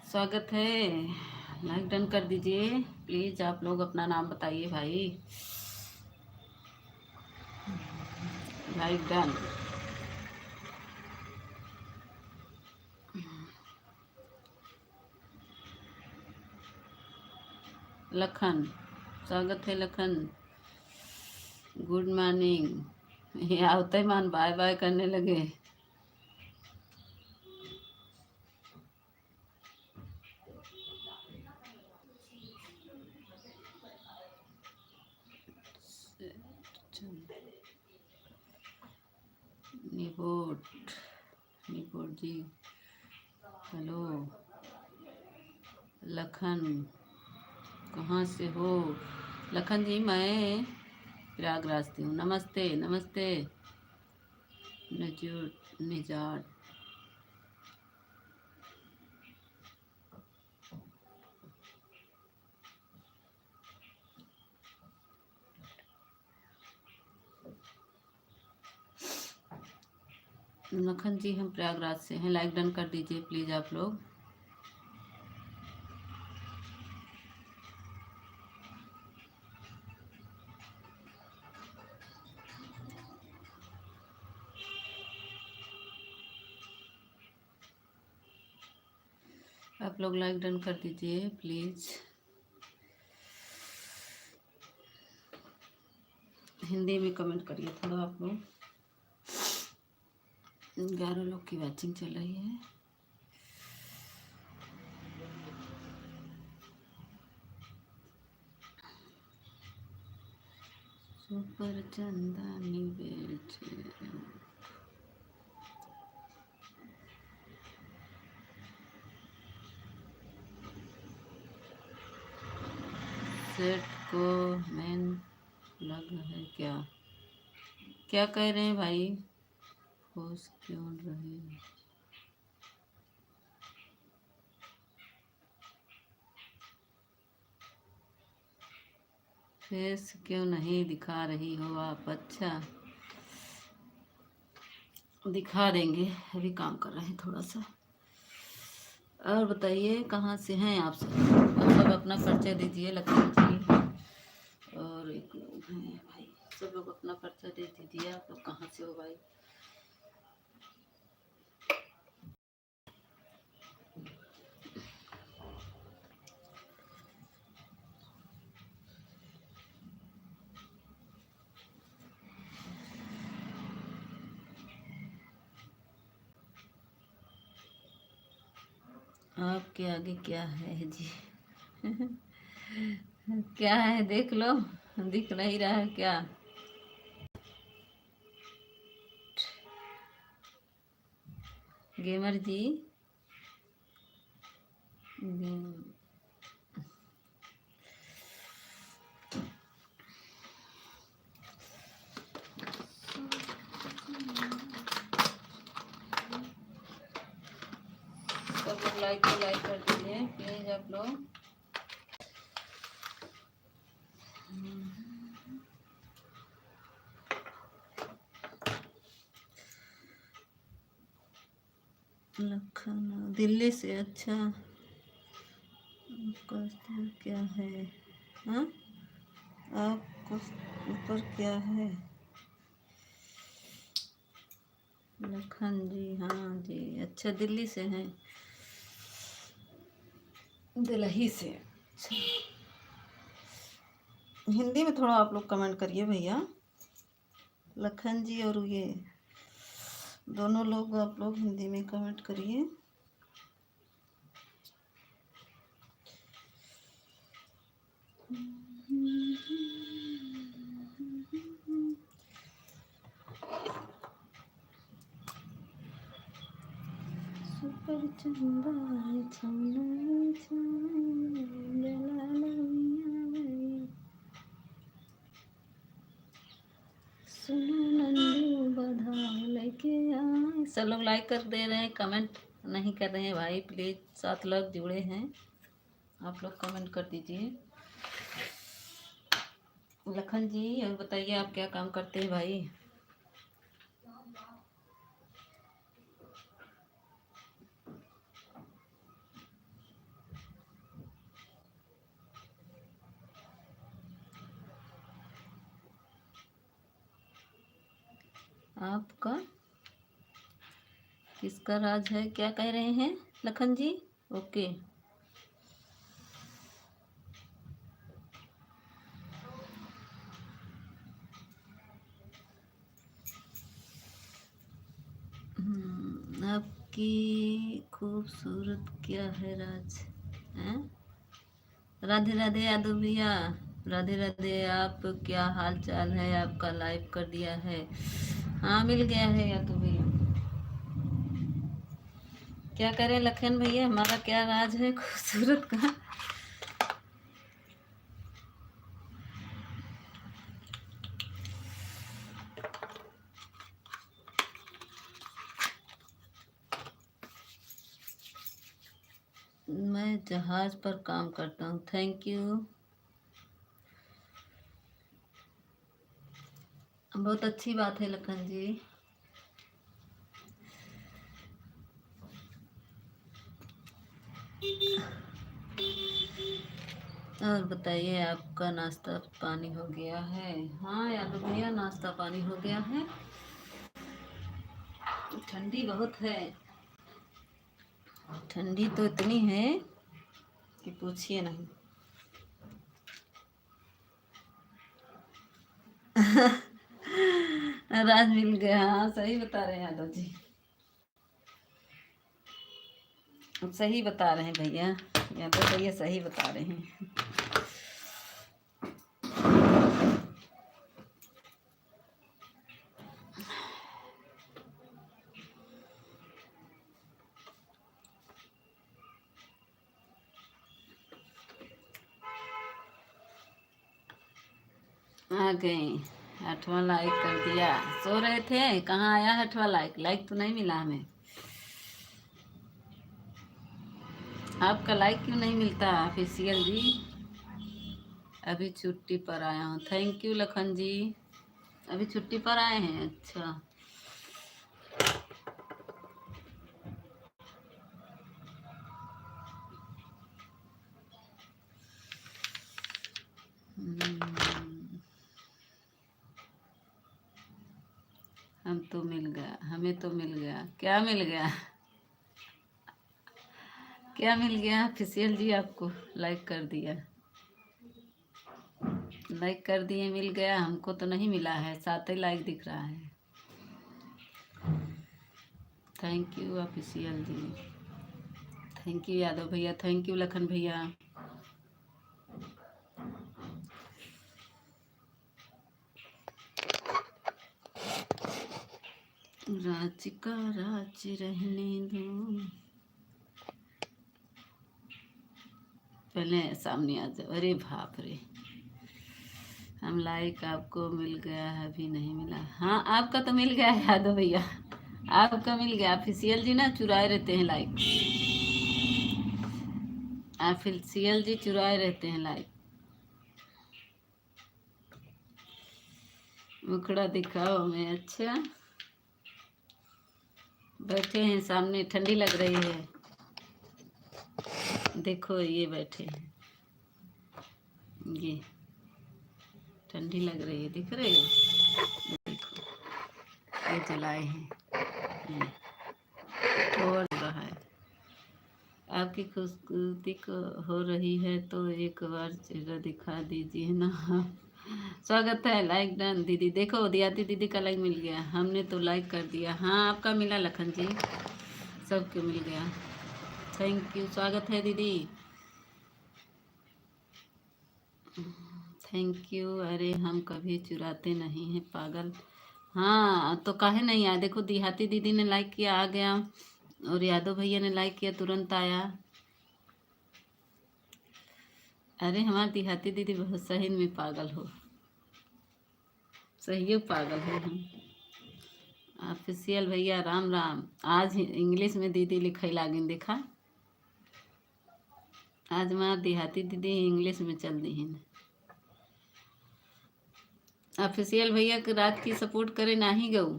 स्वागत है। Like done कर दीजिए प्लीज। आप लोग अपना नाम बताइए भाई। Like done. लखन, स्वागत है लखन। Good morning. ये आवते मान बाय बाय करने लगे। निबोट, निबोट जी हेलो। लखन कहाँ से हो? लखन जी मैं प्रयागराज से हूँ। नमस्ते नमस्ते। निजाट लखन जी हम प्रयागराज से हैं। लाइक डन कर दीजिए प्लीज़ आप लोग। आप लोग लाइक डन कर दीजिए प्लीज़। हिंदी में कमेंट करिए थोड़ा आप लोग। 11 लोग की वॉचिंग चल रही है। सुपर चंदनी बेच सेट को मैन लग है क्या? क्या कह रहे हैं भाई? फोर्स क्यों रहे? फेस क्यों नहीं दिखा रही हो आप? अच्छा दिखा देंगे, अभी काम कर रहे हैं थोड़ा सा। और बताइए कहाँ से हैं आप सब? आप सब अपना परिचय दीजिए। लखन जी और एक लोग हैं भाई, सब लोग अपना परिचय दे दीजिए। आप लोग कहाँ से हो भाई? आपके आगे क्या है जी? क्या है देख लो, दिख नहीं रहा है क्या? गेमर जी सब लोग लाइक कर दीजिए प्लीज आप लोग। लखन दिल्ली से। अच्छा आपका क्या है? हाँ आपको ऊपर क्या है? लखन जी हाँ जी। अच्छा दिल्ली से हैं, दिल्ली से। अच्छा हिंदी में थोड़ा आप लोग कमेंट करिए भैया। लखन जी और ये दोनों लोग आप लोग हिंदी में कमेंट करिए। सुपर चंदा सुनो नंदू बधाई लेके आए। सब लोग लाइक कर दे रहे हैं, कमेंट नहीं कर रहे हैं भाई प्लीज। 7 लोग जुड़े हैं, आप लोग कमेंट कर दीजिए। लखन जी और बताइए आप क्या काम करते हैं भाई? आपका किसका राज है, क्या कह रहे हैं लखन जी? ओके। आपकी खूबसूरत क्या है राज है? राधे राधे यादव भैया, राधे राधे। आप क्या हाल चाल है? आपका लाइव कर दिया है। हाँ मिल गया है यादव भैया। क्या करें लखन भैया, हमारा क्या राज है खूबसूरत का? मैं जहाज पर काम करता हूँ। थैंक यू, बहुत अच्छी बात है लखन जी। और बताइए, आपका नाश्ता पानी हो गया है? हाँ यादव भैया, नाश्ता पानी हो गया है। ठंडी बहुत है, ठंडी तो इतनी है कि पूछिए नहीं। राज मिल गया, हाँ सही बता रहे हैं यादव जी, सही बता रहे हैं भैया, यादव भैया सही बता रहे हैं। आ गए, 8वां लाइक कर दिया। सो रहे थे, कहाँ आया 8वां लाइक? लाइक तो नहीं मिला हमें। आपका लाइक क्यों नहीं मिलता ऑफिशियल जी? अभी छुट्टी पर आया हूँ। थैंक यू लखन जी, अभी छुट्टी पर आए हैं। अच्छा, हम तो मिल गया, हमें तो मिल गया। क्या मिल गया? क्या मिल गया ऑफिशियल जी? आपको लाइक कर दिया, लाइक कर दिए, मिल गया। हमको तो नहीं मिला है, 7 ही लाइक दिख रहा है। Thank you official ji, thank you Yadav भैया, थैंक यू लखन भैया। राज का राज रहने दो, पहले सामने आ जाओ। अरे बाप रे, हम लाइक आपको मिल गया है, अभी नहीं मिला। हाँ आपका तो मिल गया है यादव भैया, आपका मिल गया। ऑफिशियल जी ना चुराए रहते हैं लाइक, ऑफिशियल जी चुराए रहते हैं लाइक। मुखड़ा दिखाओ मैं। अच्छा, बैठे हैं सामने, ठंडी लग रही है। देखो ये बैठे हैं, ये ठंडी लग रही है, दिख रहे हो? देखो ये जलाए हैं, ये और रहा है। आपकी खूबसूरती को हो रही है तो एक बार चेहरा दिखा दीजिए ना। स्वागत है, लाइक डन दीदी। देखो दियाती दीदी का लाइक मिल गया, हमने तो लाइक कर दिया। हाँ आपका मिला लखन जी, सबको मिल गया। थैंक यू, स्वागत है दीदी, थैंक यू। अरे हम कभी चुराते नहीं हैं पागल। हाँ तो काहे नहीं आया? देखो देहाती दीदी ने लाइक किया, आ गया, और यादव भैया ने लाइक किया, तुरंत आया। अरे हमारी देहाती दीदी बहुत सही में पागल हो, सही पागल है हम। ऑफिशियल भैया राम राम। आज इंग्लिश में दीदी लिखाई लागिन, देखा? आज हमार देहाती दीदी इंग्लिश में चल दी हैं। ऑफिशियल भैया के रात की सपोर्ट करे ना ही गऊ।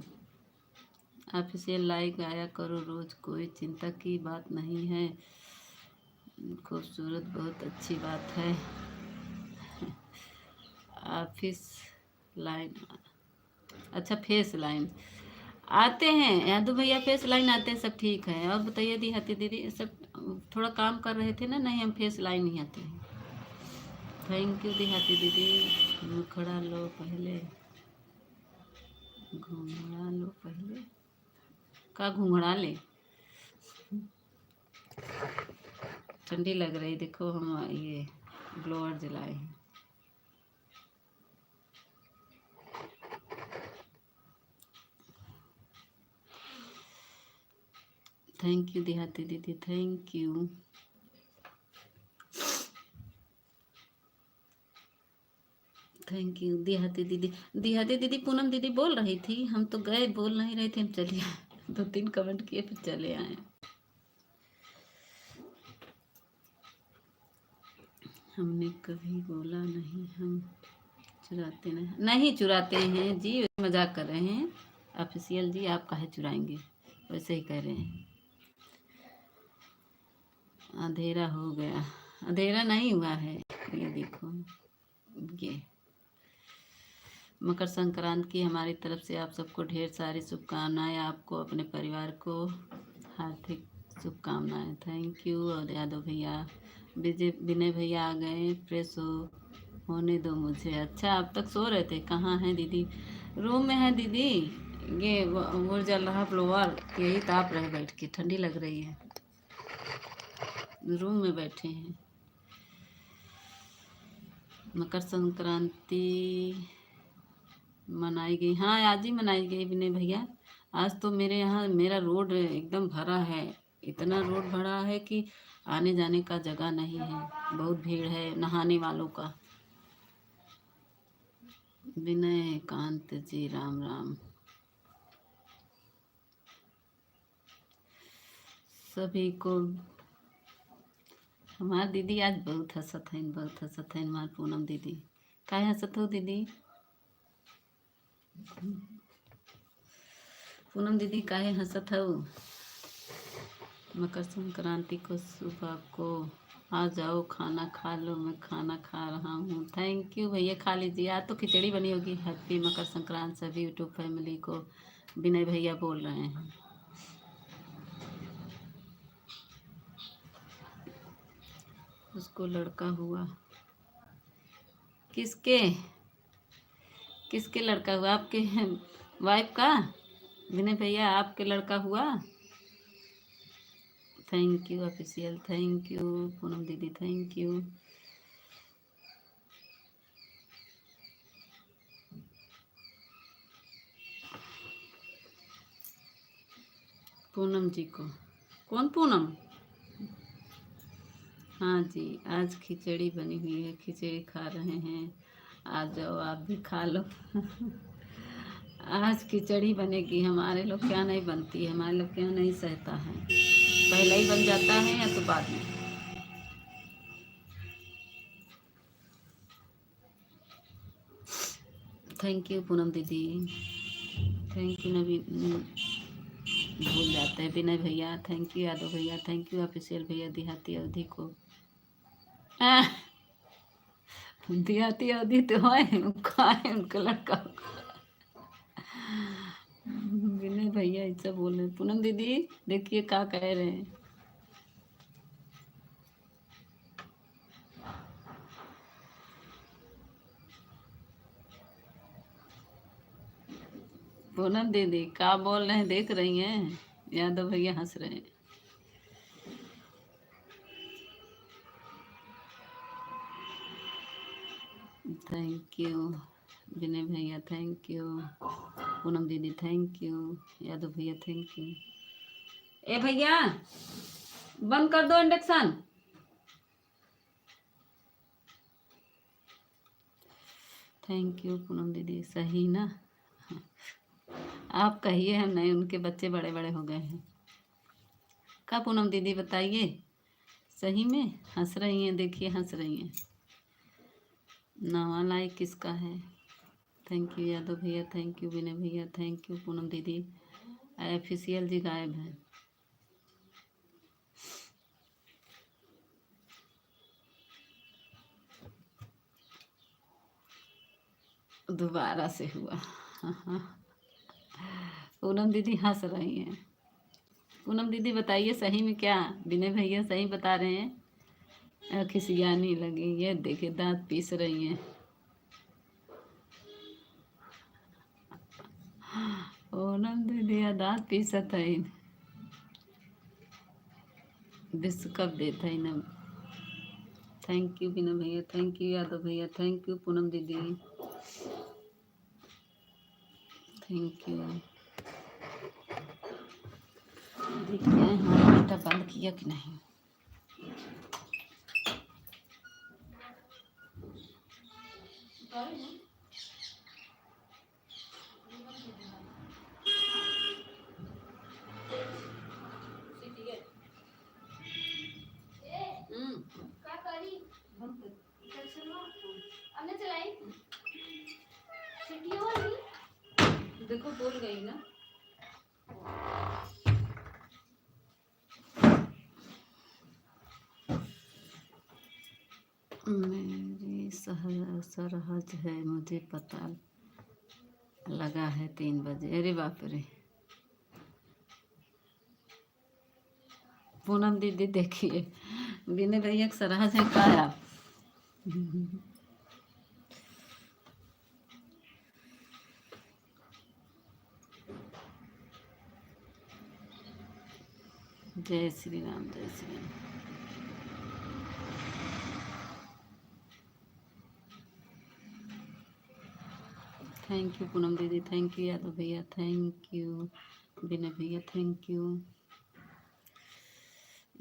ऑफिशियल लाइक आया करो रोज, कोई चिंता की बात नहीं है। खूबसूरत बहुत अच्छी बात है। ऑफिस लाइन, अच्छा फेस लाइन। आते हैं यादव भैया, फेस लाइन आते हैं, सब ठीक है। और बताइए देहाती दीदी, सब थोड़ा काम कर रहे थे ना। नहीं, हम फेस लाइन नहीं आते हैं। थैंक यू देहाती दीदी। मुखड़ा लो पहले, घुंघरा लो पहले। का घुंघरा ले? ठंडी लग रही, देखो हम ये ब्लोअर जलाए हैं। थैंक यू देहाती दीदी, थैंक यू। थैंक यू देहाती दीदी। देहाती दीदी पूनम दीदी बोल रही थी, हम तो गए, बोल नहीं रहे थे, हम चलिए 2-3 कमेंट किए फिर चले आए। हमने कभी बोला नहीं हम चुराते नहीं, नहीं चुराते हैं जी, मजाक कर रहे हैं। ऑफिशियल जी, आप काहे चुराएंगे, वैसे ही कह रहे हैं। अंधेरा हो गया, अंधेरा नहीं हुआ है। ये देखो, ये मकर संक्रांति की हमारी तरफ से आप सबको ढेर सारी शुभकामनाएं, आपको अपने परिवार को हार्दिक शुभकामनाएं। Thank you. और यादव भैया, विनय भैया आ गए, फ्रेश होने दो मुझे। अच्छा, अब तक सो रहे थे? कहाँ हैं दीदी? रूम में है दीदी। ये वो जल रहा ब्लोअर, यही ताप रहे बैठ के, ठंडी लग रही है, रूम में बैठे हैं। मकर संक्रांति मनाई गई, हाँ आज ही मनाई गई विनय भैया। आज तो मेरे यहाँ मेरा रोड एकदम भरा है, इतना रोड भरा है कि आने जाने का जगह नहीं है, बहुत भीड़ है नहाने वालों का। विनय कांत जी, राम राम। सभी को हमार दीदी आज बहुत हंसत है, बहुत हंसत है हमार पूनम दीदी। काहे हंसत हो दीदी? पूनम दीदी काहे हंसत हो? मकर संक्रांति को सुबह को आ जाओ, खाना खा लो, मैं खाना खा रहा हूँ। थैंक यू भैया, खा लीजिए। आज तो खिचड़ी बनी होगी। हैप्पी मकर संक्रांति सभी यूट्यूब फैमिली को, विनय भैया बोल रहे हैं। उसको लड़का हुआ? किसके किसके लड़का हुआ? आपके वाइफ का? विनय भैया आपके लड़का हुआ? Thank you official, thank you Poonam दीदी, थैंक यू। पूनम जी को? कौन पूनम? हाँ जी, आज खिचड़ी बनी हुई है, खिचड़ी खा रहे हैं। आ जाओ आप भी खा लो। आज खिचड़ी बनेगी, हमारे लोग क्या नहीं बनती है, हमारे लोग क्या नहीं सहता है, पहले ही बन जाता है या तो बाद में। थैंक यू पूनम दीदी, थैंक यू। नवी भूल जाते हैं विनय भैया, थैंक यू यादव भैया, थैंक यू ऑफिशियल भैया। देहाती अवधि को देहाती अवधि तो है, उनका है, उनका लड़का। विनय भैया ऐसा बोल रहे। पूनम दीदी देखिए क्या कह रहे हैं। पूनम दीदी क्या बोल रहे हैं, देख रही हैं? यादव भैया हंस रहे हैं। थैंक यू विनय भैया, थैंक यू पूनम दीदी, थैंक यू यादव भैया, थैंक यू। ए भैया बंद कर दो इंडक्शन। थैंक यू पूनम दीदी, सही ना? आप कहिए, हम नहीं, उनके बच्चे बड़े बड़े हो गए हैं। क्या पूनम दीदी बताइए, सही में हंस रही हैं? देखिए हंस रही हैं। नवा लाइक किसका है? थैंक यू यादव भैया, थैंक यू विनय भैया, थैंक यू पूनम दीदी। ऑफिशियल जी गायब है। दोबारा से हुआ। पूनम दीदी हंस रही हैं। पूनम दीदी बताइए सही में क्या विनय भैया सही बता रहे हैं? खिसियानी लगी, ये देखिए दांत पीस रही हैं। पूनम दीदी दांत पीसत है, विश्व कप देता है ना। थैंक यू विनय भैया, थैंक यू यादव भैया, थैंक यू पूनम दीदी, थैंक यू। देखिए हमारा बेटा बंद किया कि नहीं। देखो बोल गई ना। मेरी सरहज है, मुझे पता लगा है 3 बजे। अरे बाप रे। पूनम दीदी देखिए विनय भैया सरहज है का आप। जय श्री राम, जय श्री राम। थैंक यू पूनम दीदी, थैंक यू यादव भैया, थैंक यू विनय भैया, थैंक यू।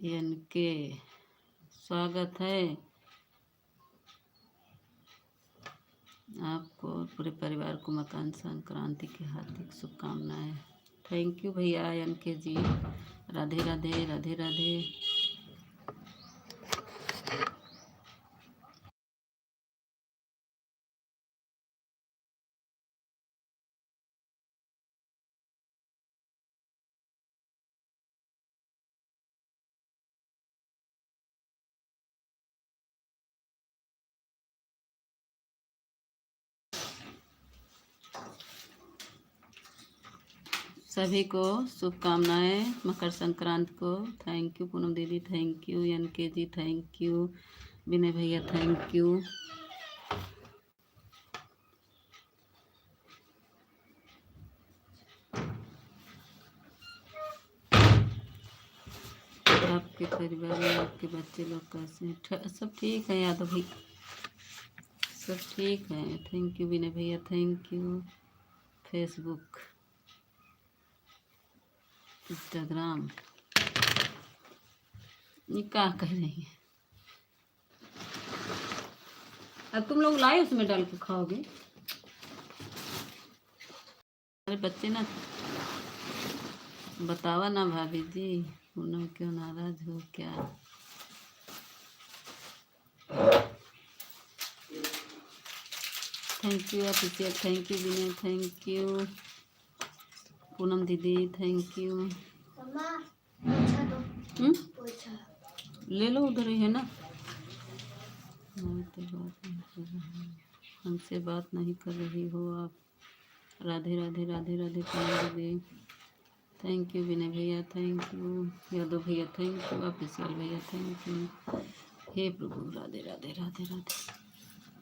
इनके स्वागत है आपको और पूरे परिवार को मकर संक्रांति की हार्दिक शुभकामनाएं। थैंक यू भैया इनके जी, राधे राधे, राधे राधे। सभी को शुभकामनाएं मकर संक्रांति को। थैंक यू पूनम दीदी, thank you NK ji, thank you Vinay भैया, थैंक यू। आपके परिवार में आपके बच्चे लोग कैसे हैं? सब ठीक है यादव भाई, सब ठीक है। थैंक यू विनय भैया, थैंक यू। फेसबुक, इंस्टाग्राम, ये क्या कह रही है? अब तुम लोग लाए उसमें डाल के खाओगे? अरे बच्चे ना बतावा ना भाभी जी, पूनम क्यों नाराज हो क्या? Thank you official, thank you Vinay, thank you Poonam दीदी, थैंक यू। ले लो उधर ही है ना। हमसे बात नहीं कर रही हो आप। राधे राधे, राधे राधे पूनम दीदी, थैंक यू विनय भैया, थैंक यू यादव भैया, थैंक यू ऑफिसियल भैया, थैंक यू। हे प्रभु, राधे राधे, राधे राधे।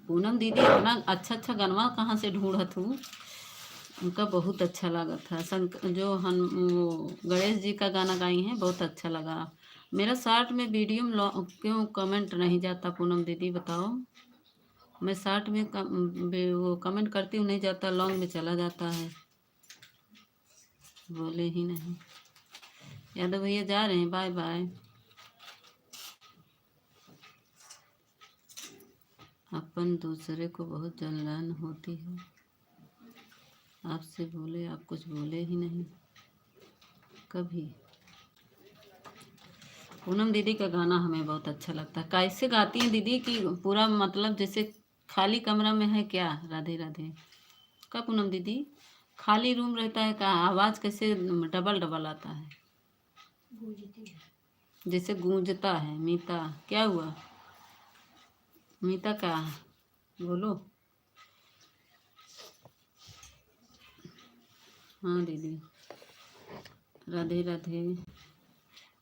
पूनम दीदी इतना अच्छा अच्छा गनवा कहाँ से ढूंढत हूँ, उनका बहुत अच्छा लगा था। जो हम वो गणेश जी का गाना गाई हैं, बहुत अच्छा लगा। मेरा शॉर्ट में वीडियो में क्यों कमेंट नहीं जाता पूनम दीदी बताओ? मैं शॉर्ट में वो कमेंट करती हूँ, नहीं जाता, लॉन्ग में चला जाता है। बोले ही नहीं। यादव भैया जा रहे हैं, बाय बाय। अपन दूसरे को बहुत जलन होती है, आपसे बोले आप कुछ बोले ही नहीं कभी। पूनम दीदी का गाना हमें बहुत अच्छा लगता है। कैसे गाती हैं दीदी की पूरा मतलब जैसे खाली कमरा में है क्या? राधे राधे। क्या पूनम दीदी खाली रूम रहता है क्या? आवाज़ कैसे डबल डबल आता है, जैसे गूंजता है। मीता क्या हुआ? मीता क्या बोलो। हाँ दीदी, राधे राधे।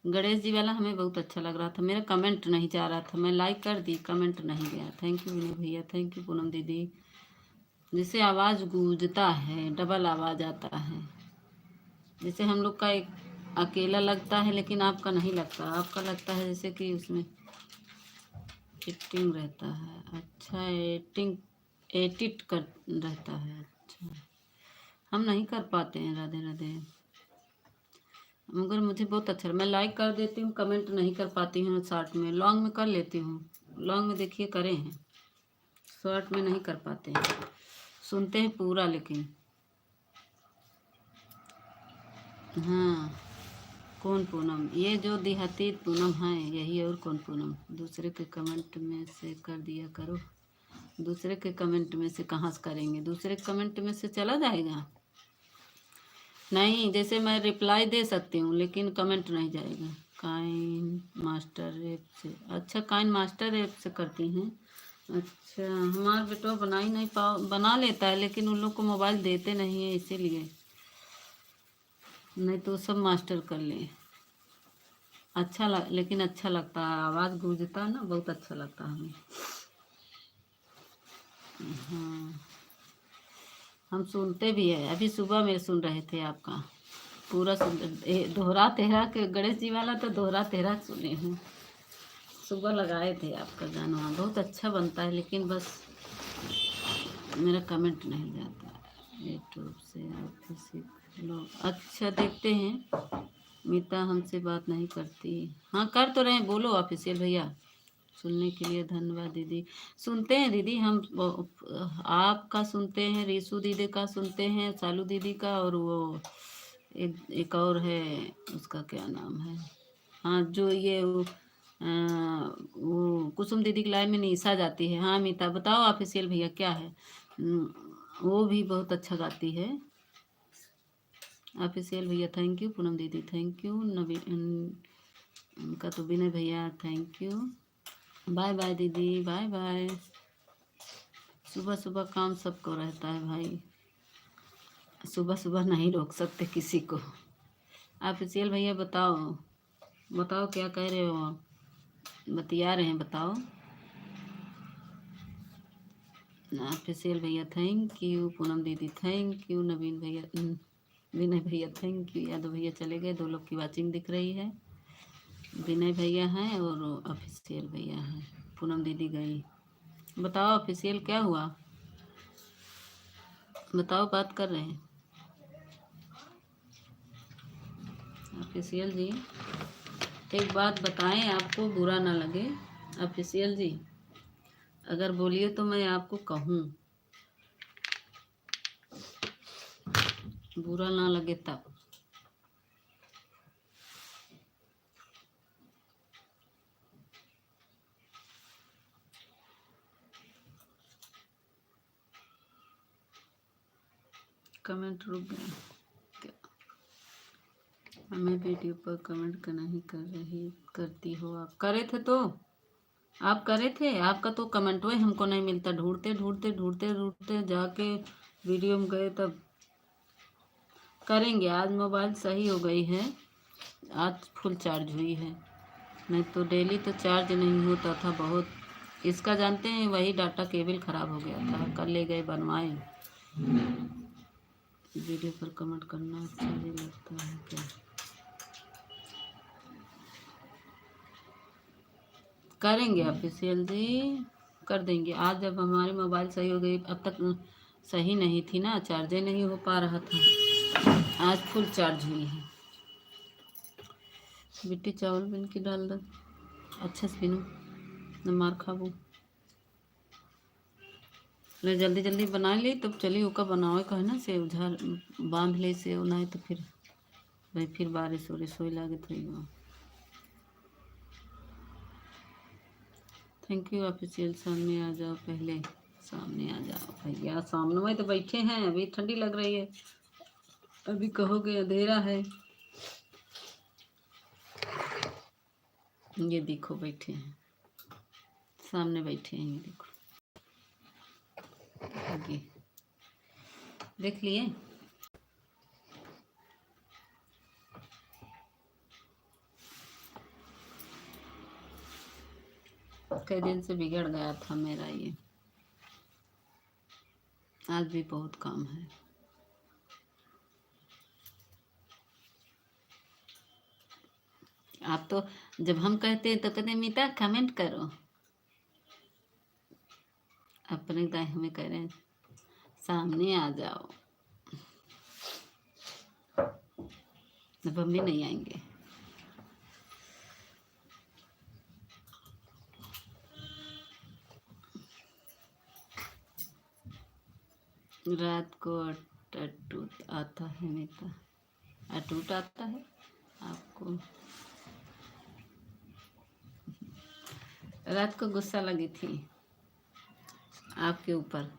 गणेश जी वाला हमें बहुत अच्छा लग रहा था, मेरा कमेंट नहीं जा रहा था, मैं लाइक कर दी, कमेंट नहीं गया। थैंक यू विनय भैया, थैंक यू पूनम दीदी। जैसे आवाज़ गूंजता है, डबल आवाज़ आता है, जैसे हम लोग का एक अकेला लगता है, लेकिन आपका नहीं लगता, आपका लगता है जैसे कि उसमें एडिटिंग रहता है। अच्छा, एडिट कर रहता है। अच्छा, हम नहीं कर पाते हैं। राधे राधे। मगर मुझे बहुत अच्छा, मैं लाइक कर देती हूँ, कमेंट नहीं कर पाती हूँ। शॉर्ट में, लॉन्ग में कर लेती हूँ। लॉन्ग में देखिए करे हैं, शॉर्ट में नहीं कर पाते हैं। सुनते हैं पूरा, लेकिन हाँ। कौन पूनम? ये जो देहाती पूनम है यही, और कौन पूनम? दूसरे के कमेंट में से कर दिया करो। दूसरे के कमेंट में से कहाँ से करेंगे? दूसरे के कमेंट में से चला जाएगा? नहीं, जैसे मैं रिप्लाई दे सकती हूँ, लेकिन कमेंट नहीं जाएगा। काइन मास्टर ऐप से? अच्छा, काइन मास्टर ऐप से करती हैं। अच्छा, हमारा बेटा बना ही नहीं बना लेता है, लेकिन उन लोग को मोबाइल देते नहीं है, इसीलिए। नहीं तो सब मास्टर कर ले। अच्छा लेकिन अच्छा लगता है, आवाज़ गूंजता है ना, बहुत अच्छा लगता है हमें। हाँ, हम सुनते भी है। अभी सुबह में सुन रहे थे आपका पूरा, सुन दोहरा तेहरा के गणेश जी वाला तो दोहरा तेहरा सुने हूँ। सुबह लगाए थे आपका गाना, बहुत अच्छा बनता है, लेकिन बस मेरा कमेंट नहीं जाता यूट्यूब से। आप भी सीख लो। अच्छा, देखते हैं। मीता हमसे बात नहीं करती। हाँ, कर तो रहे हैं, बोलो ऑफिशियल भैया। सुनने के लिए धन्यवाद दीदी। सुनते हैं दीदी हम, आपका सुनते हैं, रीसू दीदी का सुनते हैं, सालू दीदी का, और वो एक और है, उसका क्या नाम है? हाँ, जो ये वो कुसुम दीदी की लाइन में निशा जाती है। हाँ मीता, बताओ ऑफिशियल भैया क्या है? वो भी बहुत अच्छा गाती है। ऑफिशियल भैया थैंक यू, पूनम दीदी थैंक यू, नवीन उनका तो विनय भैया थैंक यू। बाय बाय दीदी, बाय बाय। सुबह सुबह काम सबको रहता है भाई, सुबह सुबह नहीं रोक सकते किसी को। ऑफिशियल भैया बताओ, बताओ क्या कह रहे हो आप? बतिया रहे हैं, बताओ। ऑफिशियल भैया थैंक यू, पूनम दीदी थैंक यू, नवीन भैया विनय भैया थैंक यू। यादव भैया चले गए, दो लोग की वाचिंग दिख रही है। विनय भैया हैं और ऑफिशियल भैया हैं। पूनम दीदी गई। बताओ ऑफिशियल क्या हुआ? बताओ, बात कर रहे हैं ऑफिशियल जी। एक बात बताएं, आपको बुरा ना लगे ऑफिशियल जी, अगर बोलिए तो मैं आपको कहूँ, बुरा ना लगे तब। कमेंट रुक गया क्या? हमें वीडियो पर कमेंट का नहीं करती हो आप? करे थे तो आप करे थे, आपका तो कमेंट वही हमको नहीं मिलता, ढूंढते ढूंढते ढूंढते ढूंढते जाके वीडियो में गए, तब करेंगे। आज मोबाइल सही हो गई है, आज फुल चार्ज हुई है, नहीं तो डेली तो चार्ज नहीं होता था बहुत। इसका जानते हैं, वही डाटा केबल ख़राब हो गया था, कल ले गए बनवाए। वीडियो पर कमेंट करना अच्छा भी लगता है क्या? करेंगे ऑफिशियल जी, कर देंगे। आज जब हमारी मोबाइल सही हो गई, अब तक सही नहीं थी ना, चार्ज नहीं हो पा रहा था, आज फुल चार्ज हुई है। बिट्टी चावल बिन के डाल दो, अच्छे से बिनो न मार खाबो। मैं जल्दी जल्दी बना ली, तब चली ओका बनावे कहे ना, सेव झाल बांध ले सेव, नहीं तो फिर भाई फिर बारिश वारिश होई लागे थी। Thank you official. सामने आ जाओ, पहले सामने आ जाओ भैया, सामने में तो बैठे हैं, अभी ठंडी लग रही है, अभी कहोगे अंधेरा है। ये देखो बैठे हैं, सामने बैठे हैं, ये देखो, आगे देख लिए। कई दिन से बिगड़ गया था मेरा ये। आज भी बहुत काम है। आप तो जब हम कहते हैं तो कहते हैं मीता कमेंट करो, अपने दाई हमें कह रहे हैं सामने आ जाओ। अब हम भी नहीं आएंगे। रात को अटूट आता है मीता, अटूट आता है आपको। रात को गुस्सा लगी थी आपके ऊपर।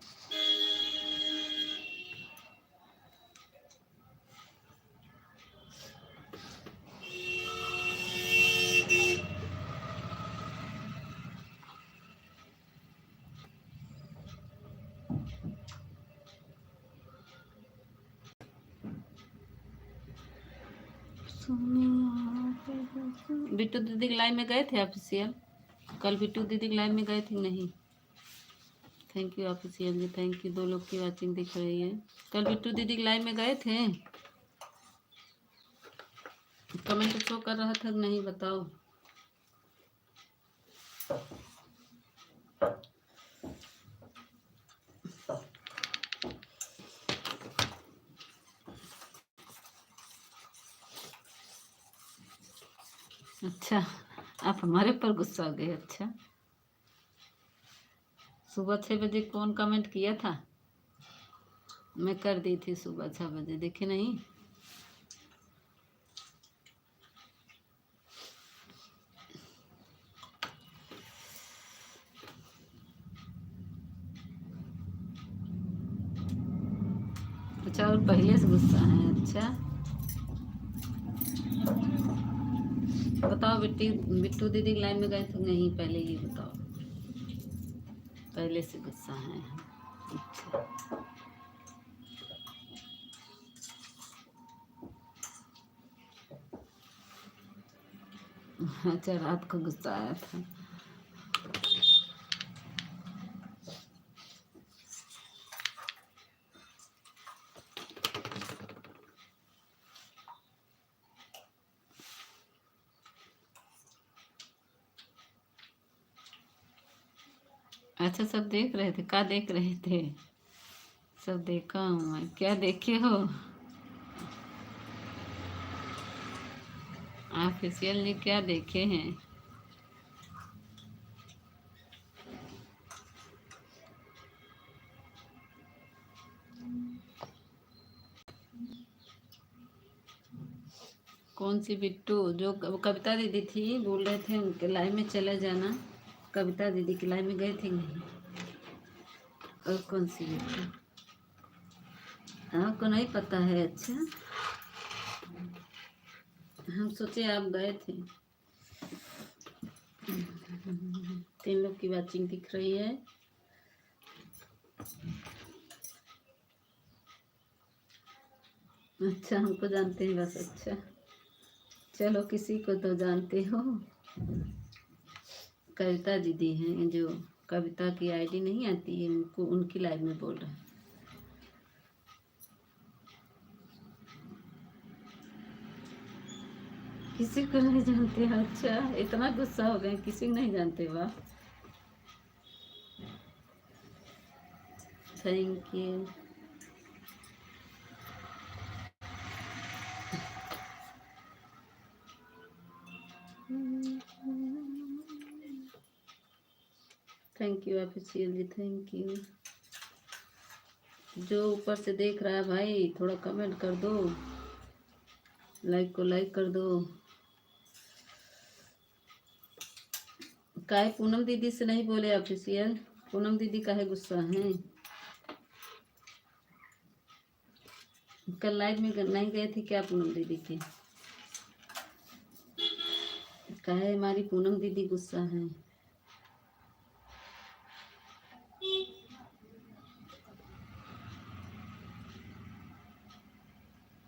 बिट्टू दीदी के लाइव में गए थे ऑफिशियल? कल बिट्टू दीदी के लाइव में गए थे नहीं? Thank you official ji, thank you. 2 लोग की वाचिंग दिख रही है। कल बिट्टू दीदी के लाइव में गए थे? कमेंट शो कर रहा था नहीं, बताओ। अच्छा, आप हमारे ऊपर गुस्सा हो गए। अच्छा, सुबह 6 बजे कौन कमेंट किया था? मैं कर दी थी सुबह 6 बजे, देखे नहीं? अच्छा, और पहले से गुस्सा है? अच्छा बताओ। बिट्टू दीदी के लाइन में गए थे नहीं? पहले ये बताओ। पहले से गुस्सा है? अच्छा, अच्छा, रात को गुस्सा आया था। अच्छा, सब देख रहे थे? क्या देख रहे थे? सब देखा हूँ मैं। क्या देखे हो? ऑफिशियल ने क्या देखे हैं? कौन सी बिट्टू? जो कविता दीदी थी, बोल रहे थे उनके लाइव में चले जाना। कविता दीदी की लाइव में गए थे नहीं? और कौन सी बिट्टू? आपको नहीं पता है? अच्छा, हम सोचे आप गए थे। 3 लोग की वाचिंग दिख रही है। अच्छा, हमको जानते हैं बस। अच्छा, चलो किसी को तो जानते हो। कविता दीदी हैं, जो कविता की आईडी नहीं आती है उनको, उनकी लाइव में बोल रहे हैं। किसी को नहीं जानते? अच्छा, इतना गुस्सा हो गए, किसी को नहीं जानते? वाह, thank you. Thank you official ji, thank you. जो ऊपर से देख रहा है भाई, थोड़ा कमेंट कर दो, लाइक को लाइक कर दो। काहे पूनम दीदी से नहीं बोले ऑफिशियल? पूनम दीदी काहे गुस्सा है? कल लाइव में नहीं गए थे क्या पूनम दीदी के? काहे हमारी पूनम दीदी गुस्सा है?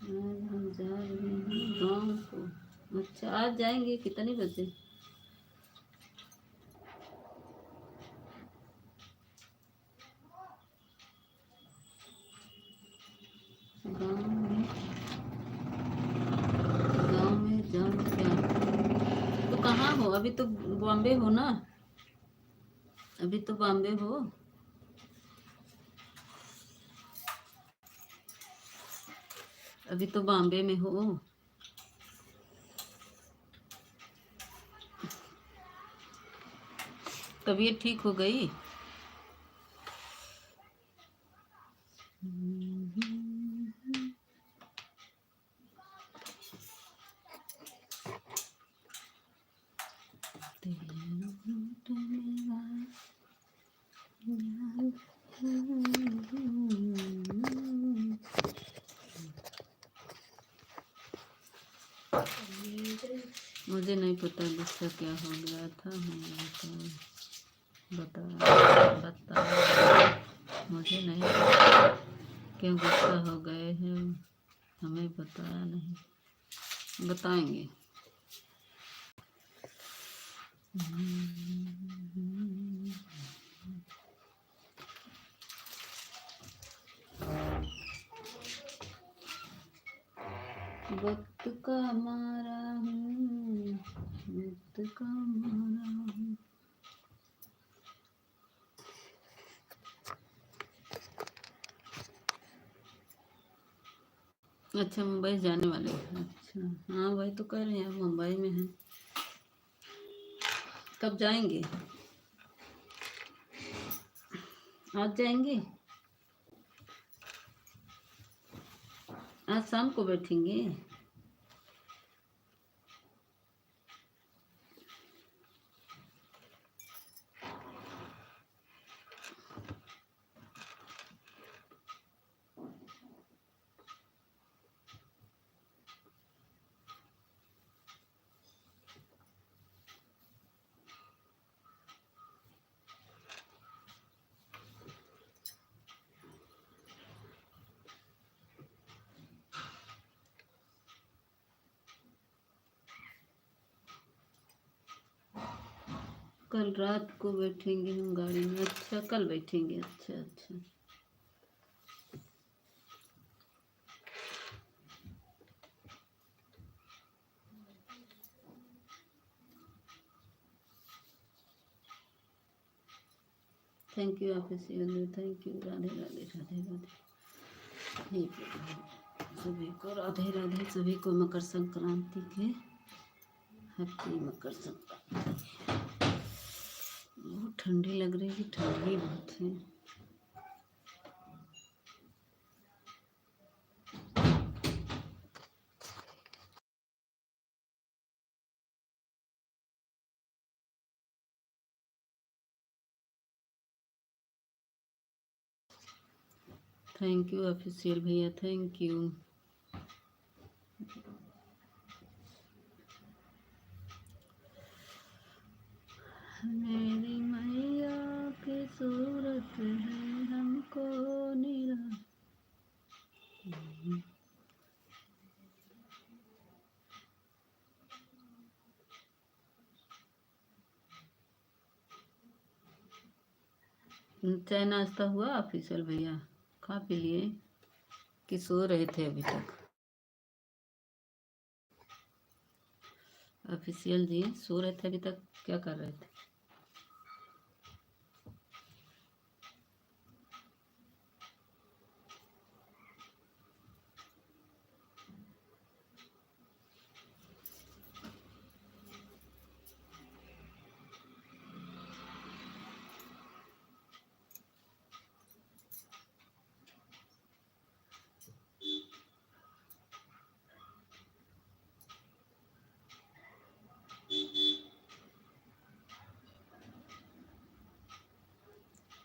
आज हम जा रहे हैं गाँव को। अच्छा, आज जाएंगे? कितने बजे? अभी तो बॉम्बे हो ना, अभी तो बॉम्बे हो। अभी तो बॉम्बे में हो। तबीयत ठीक हो गई? मुझे नहीं पता गुस्सा क्या हो गया था, बता बता मुझे नहीं पता क्यों गुस्सा हो गए हैं, हमें बताया नहीं, बताएंगे। वक्त का मारा हूँ, वक्त का मारा हूँ। अच्छा, मुंबई जाने वाले हैं? अच्छा हाँ, वही तो कह रहे हैं, मुंबई में हैं। कब जाएंगे? आज जाएंगे? आज शाम को बैठेंगे? कल रात को बैठेंगे हम गाड़ी में। अच्छा कल बैठेंगे, अच्छा अच्छा। Thank you official, thank you. Radhe Radhe Radhe Radhe. ठीक है, सभी को राधे राधे, सभी को मकर संक्रांति के हैप्पी मकर संक्रांति। बहुत ठंडी लग रही है, ठंडी बहुत है। थैंक यू ऑफिशियल भैया, थैंक यू। मेरी मैया की सूरत है हमको निरा। चाय नाश्ता हुआ ऑफिशियल भैया? खा पी लिए कि सो रहे थे अभी तक? ऑफिशियल जी सो रहे थे अभी तक, क्या कर रहे थे?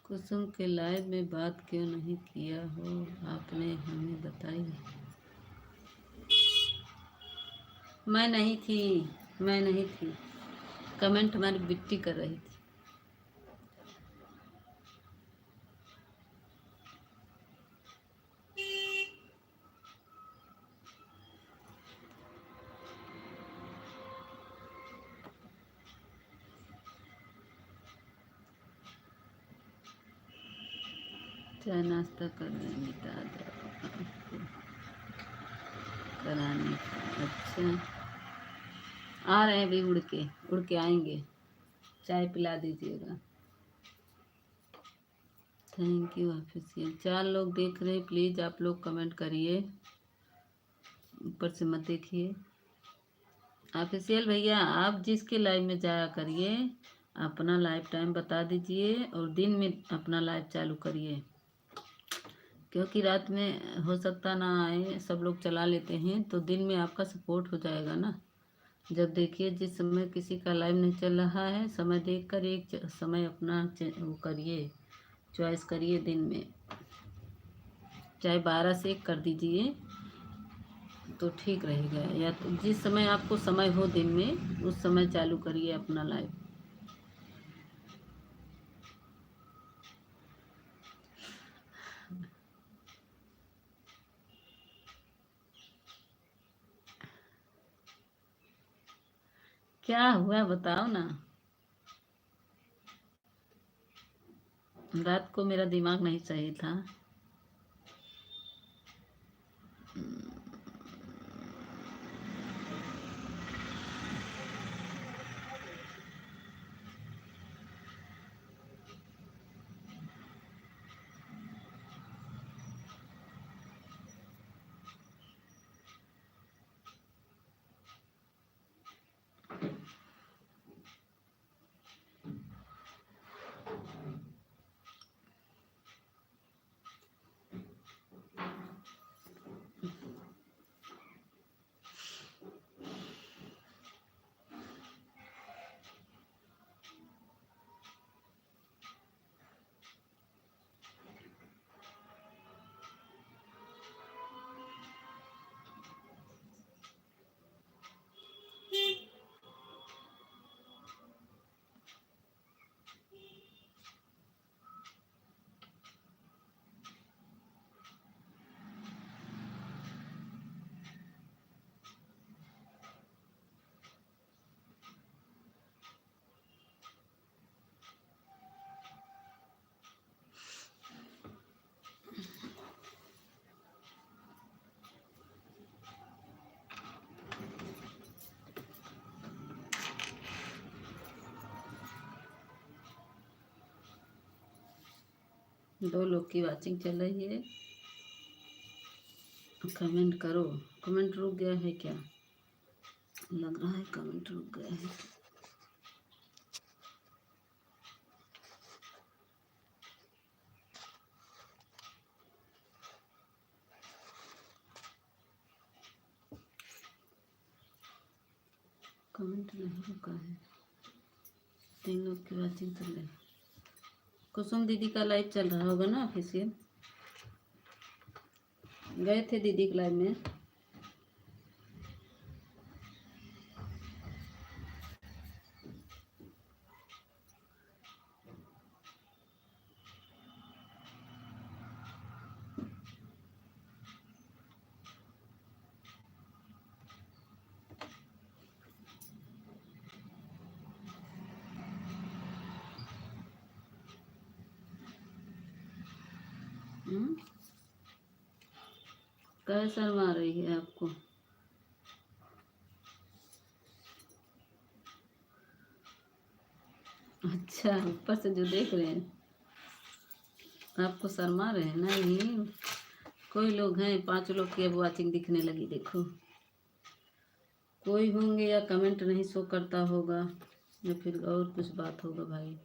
कुसुम के लाइव में बात क्यों नहीं किया हो आपने, हमें बताइए। मैं नहीं थी, मैं नहीं थी। कमेंट हमारी बिट्टी कर रही थी। चाय नाश्ता करने मिटा दो कराने का। अच्छा आ रहे हैं अभी, उड़ के आएंगे। चाय पिला दीजिएगा। Thank you official. 4 लोग देख रहे हैं, प्लीज़ आप लोग कमेंट करिए, ऊपर से मत देखिए। ऑफिशियल भैया आप जिसके लाइव में जाया करिए, अपना लाइव टाइम बता दीजिए और दिन में अपना लाइव चालू करिए, क्योंकि रात में हो सकता ना आए, सब लोग चला लेते हैं, तो दिन में आपका सपोर्ट हो जाएगा ना। जब देखिए जिस समय किसी का लाइव नहीं चल रहा है, समय देखकर एक समय अपना वो करिए, चॉइस करिए दिन में, चाहे 12 से 1 कर दीजिए तो ठीक रहेगा, या तो जिस समय आपको समय हो दिन में उस समय चालू करिए अपना लाइव। क्या हुआ बताओ ना। रात को मेरा दिमाग नहीं सही था। दो लोग की वाचिंग चल रही है, कमेंट करो। कमेंट रुक गया है क्या? लग रहा है कमेंट रुक गया है। कमेंट नहीं रुका है, 3 लोग की वाचिंग चल रही है। कुसुम दीदी का लाइव चल रहा होगा ना ऑफिशियल? गए थे दीदी के लाइव में। क्या शर्मा रही है आपको? अच्छा, ऊपर से जो देख रहे हैं आपको शर्मा रहे हैं? नहीं, कोई लोग हैं, 5 लोग की अब वाचिंग दिखने लगी, देखो। कोई होंगे या कमेंट नहीं शो करता होगा या फिर और कुछ बात होगा भाई।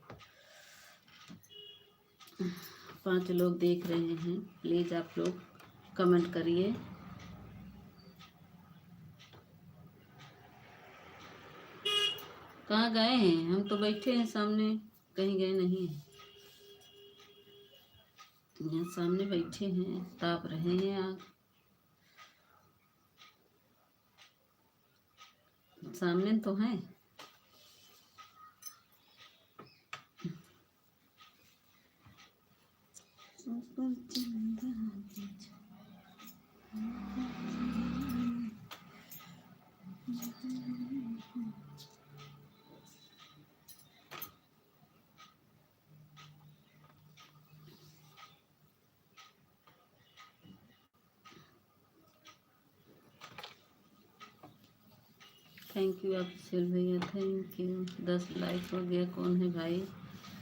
5 लोग देख रहे हैं, प्लीज़ आप लोग कमेंट करिए। कहाँ गए हैं? हम तो बैठे हैं सामने, कहीं गए नहीं हैं। यहाँ सामने बैठे हैं, ताप रहे हैं आग, सामने तो हैं। थैंक यू ऑफिशियल भैया, थैंक यू। 10 लाइक हो गया। कौन है भाई?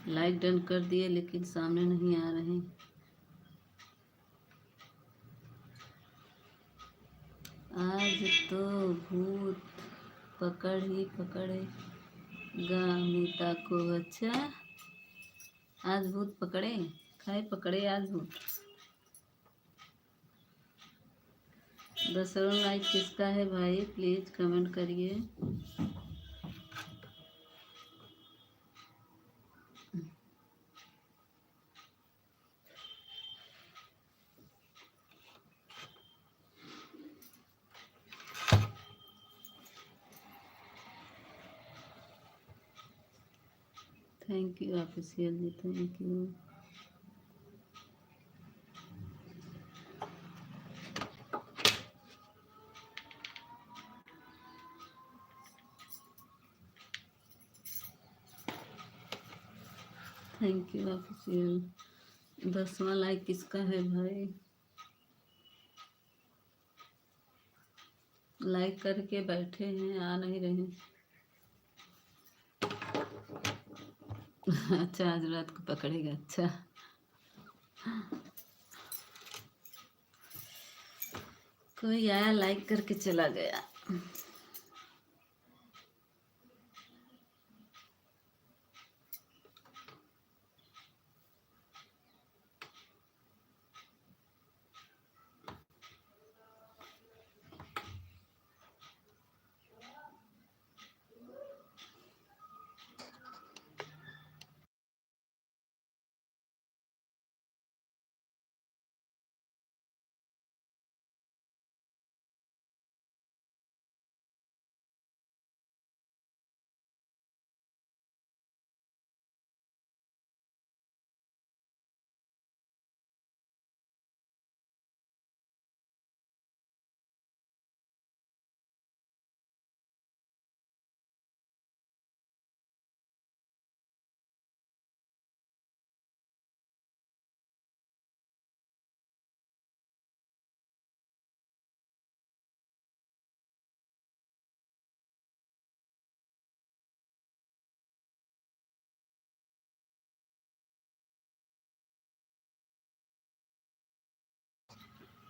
लाइक डन कर दिए लेकिन सामने नहीं आ रहे। आज तो भूत पकड़ ही पकड़ेगा अमिता को। अच्छा, आज भूत पकड़े? खाए पकड़े आज भूत। 10 लाइक किसका है भाई? प्लीज कमेंट करिए। Thank you official ji, thank you. Thank you official. 10वां लाइक किसका है भाई? लाइक करके बैठे हैं, आ नहीं रहे। अच्छा, आज रात को पकड़ेगा। अच्छा, कोई आया लाइक करके चला गया।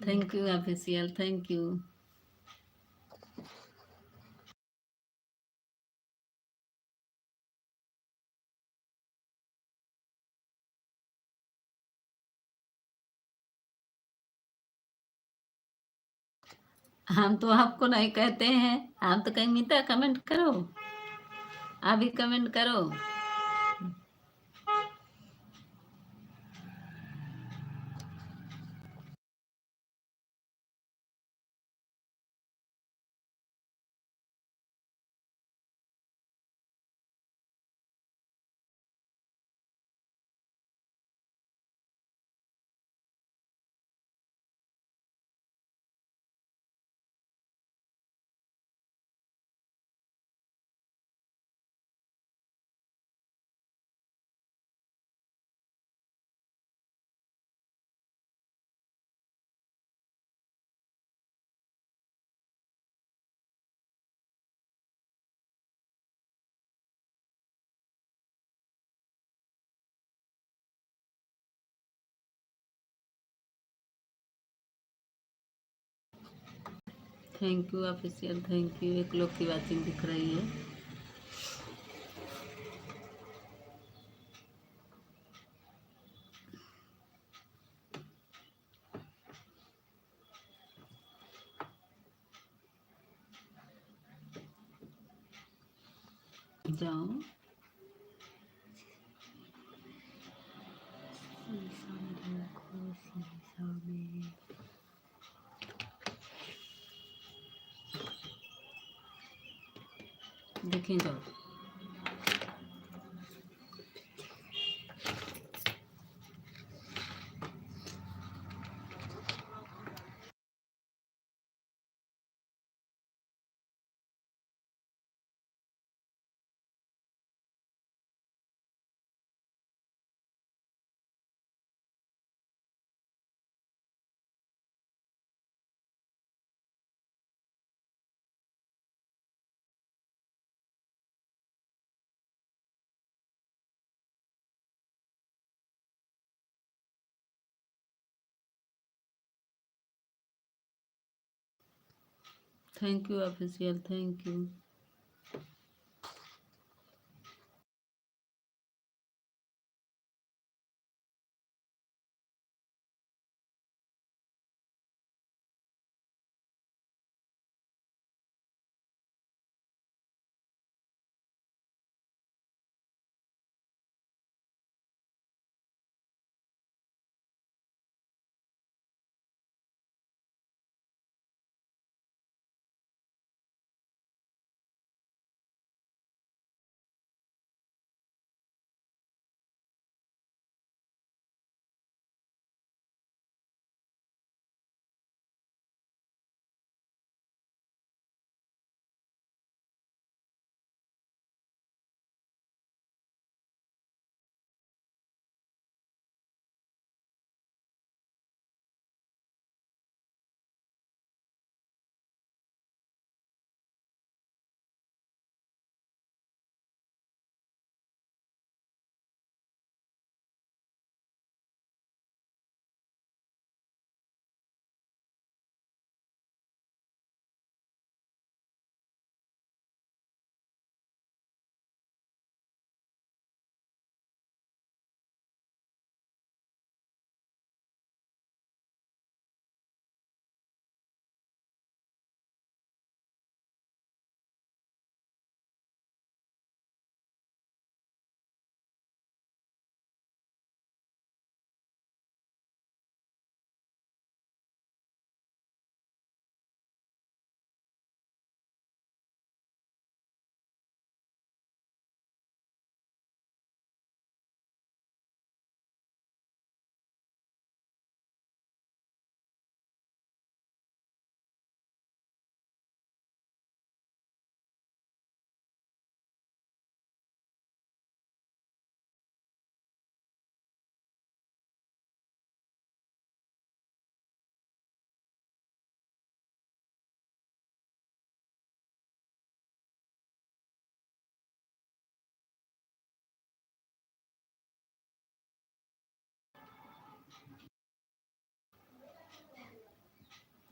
Thank you official, thank you. हम तो आपको नहीं कहते हैं, आप तो कहीं मीता कमेंट करो, अभी कमेंट करो। Thank you official, thank you. एक लोग की वाचिंग दिख रही है। जाओ, देखें जाओ। Thank you official, thank you.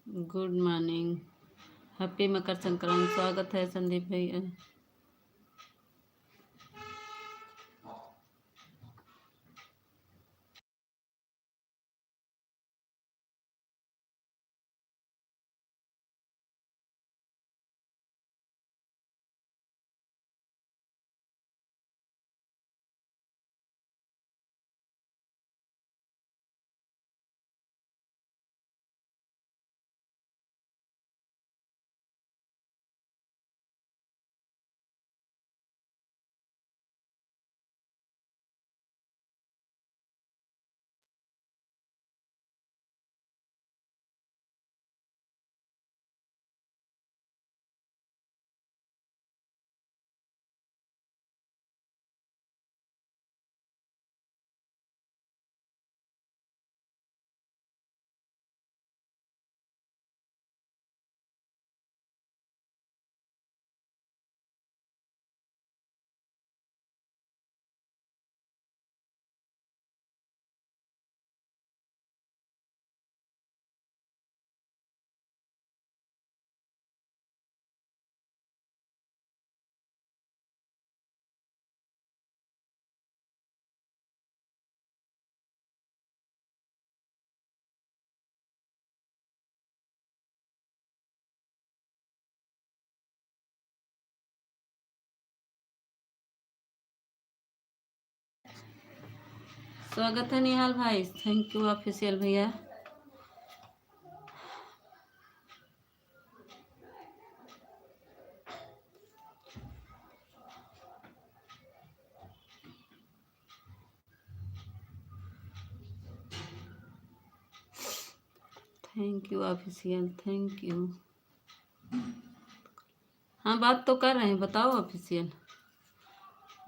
Good morning, happy Makar Sankranti. स्वागत है संदीप भैया। स्वागत है निहाल भाई, थैंक यू ऑफिशियल भैया। Thank you official, thank you. हाँ बात तो कर रहे हैं, बताओ ऑफिशियल।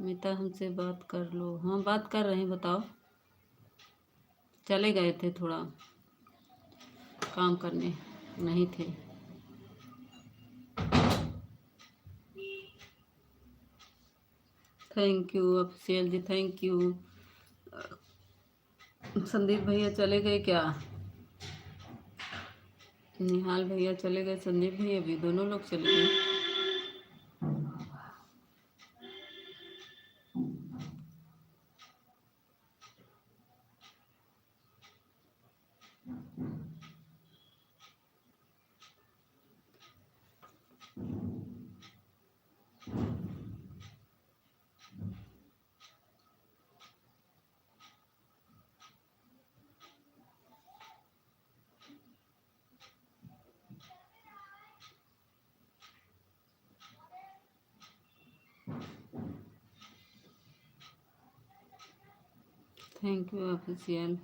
मीता हमसे बात कर लो। हाँ बात कर रहे हैं, बताओ। चले गए थे थोड़ा काम करने, नहीं थे। Thank you official ji, thank you. Sandeep भैया चले गए क्या? निहाल भैया चले गए, संदीप भैया भी, दोनों लोग चले गए। Thank you official.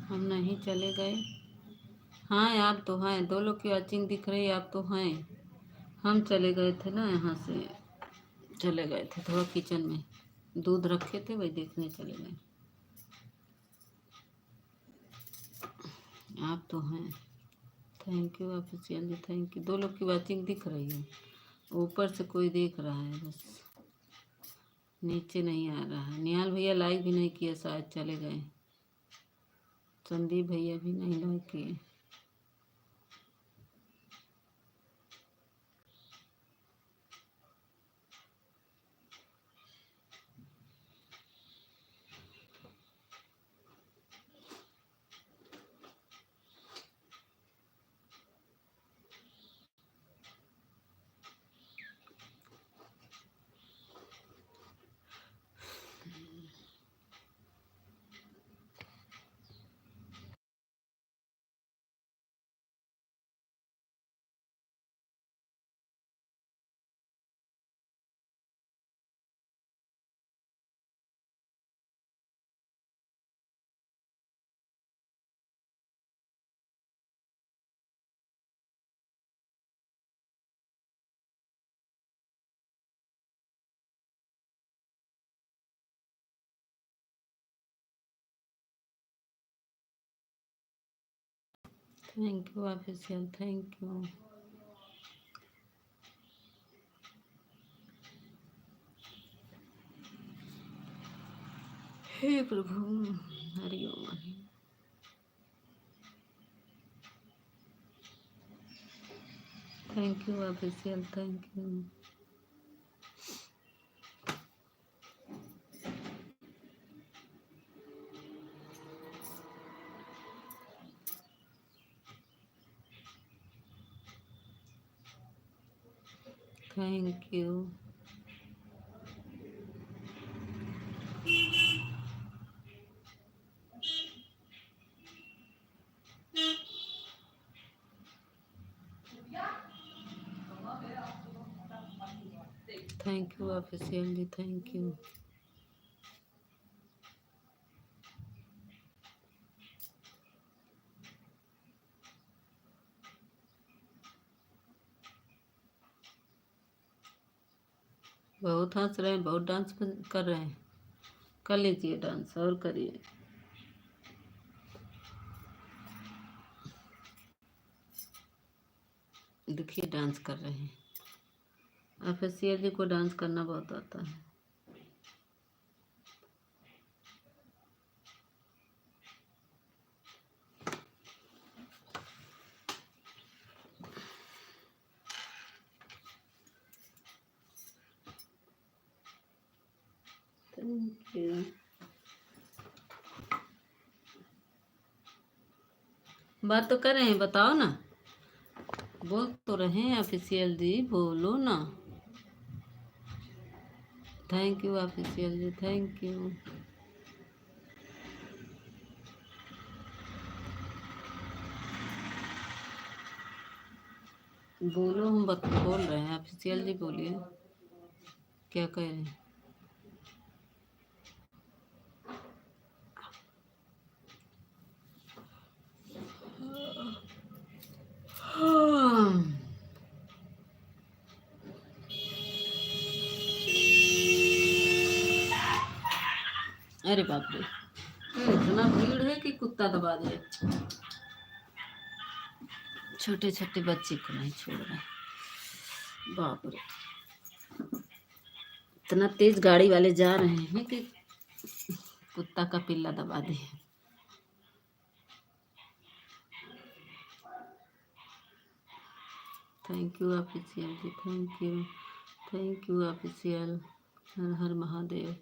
हम नहीं चले गए। हाँ आप तो हैं, दो लोग की वॉचिंग दिख रही है, आप तो हैं। हम चले गए थे ना, यहाँ से चले गए थे थोड़ा किचन में, दूध रखे थे वही देखने चले गए। आप तो हैं। Thank you official ji, thank you. दो लोग की वॉचिंग दिख रही है, ऊपर से कोई देख रहा है बस, नीचे नहीं आ रहा है। निहाल भैया लाइक भी नहीं किए, शायद चले गए। संदीप भैया भी नहीं लाइक किए। Thank you official, thank you. हे प्रभु, Hari Om Hari. Thank you official, thank you. Thank you. Thank you official ji, thank you. बहुत हंस रहे हैं, बहुत डांस कर रहे हैं। कर लीजिए डांस और करिए। देखिए डांस कर रहे हैं। ऑफिशियल जी को डांस करना बहुत आता है। Thank you. बात तो कर रहे हैं, बताओ ना, बोल तो रहे हैं ऑफिशियल जी, बोलो ना। Thank you official ji, thank you. बोलो, हम बोल रहे हैं। ऑफिशियल जी बोलिए, क्या कह रहे हैं। अरे बाप रे, इतना भीड़ है कि कुत्ता दबा दे। छोटे छोटे बच्चे को नहीं छोड़ रहे, बाप रे। इतना तेज गाड़ी वाले जा रहे हैं कि कुत्ता का पिल्ला दबा दे। Thank you official ji, thank you official. हर हर महादेव,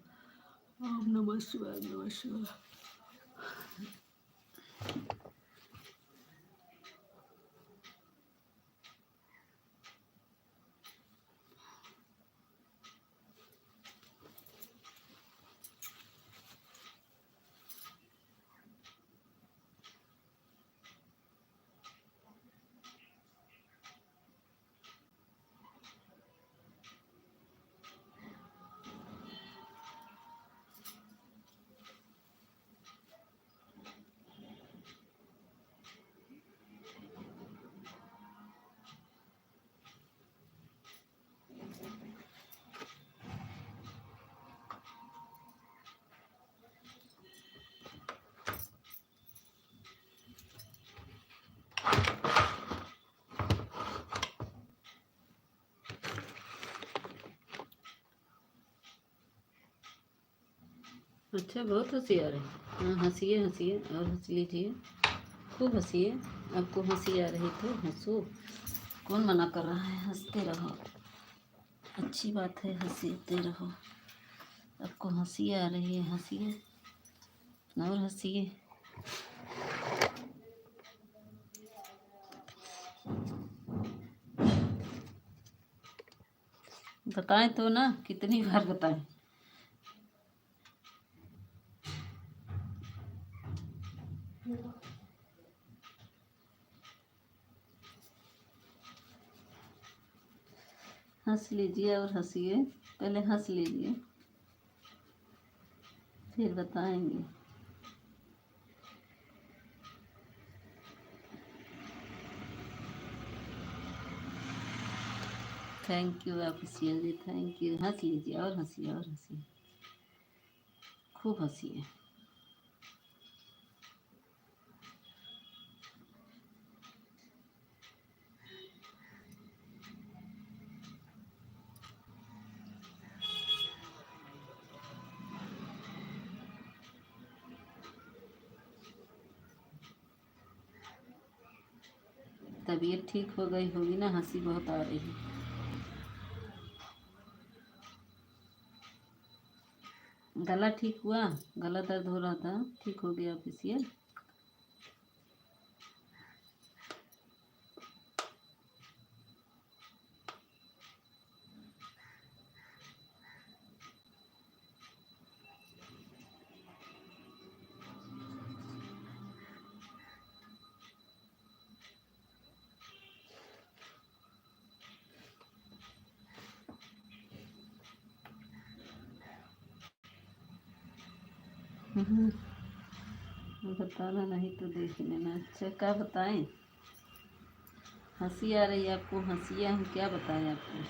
ओम नमः शिवाय, नमः शिवाय। अच्छा, बहुत होशियार है। हाँ, हंसिए हंसिए और हंस लीजिए, खूब हंसिए। आपको हंसी आ रही तो हंसो, कौन मना कर रहा है? हंसते रहो, अच्छी बात है, हंसते रहो। आपको हंसी आ रही है, हंसिए और हंसिए। बताएं तो ना, कितनी बार बताएं? हंस लीजिए और हंसिए, पहले हंस लीजिए फिर बताएंगे। Thank you official ji, thank you. हंस लीजिए और हंसिए और हंसिए, खूब हंसिए। तबीयत ठीक हो गई होगी ना, हंसी बहुत आ रही है। गला ठीक हुआ? गला दर्द हो रहा था, ठीक हो गया ऑफिशियल? बताना नहीं तो देख लेना। अच्छा, क्या बताएं? हंसी आ रही है आपको, हंसिए, हम क्या बताएं आपको?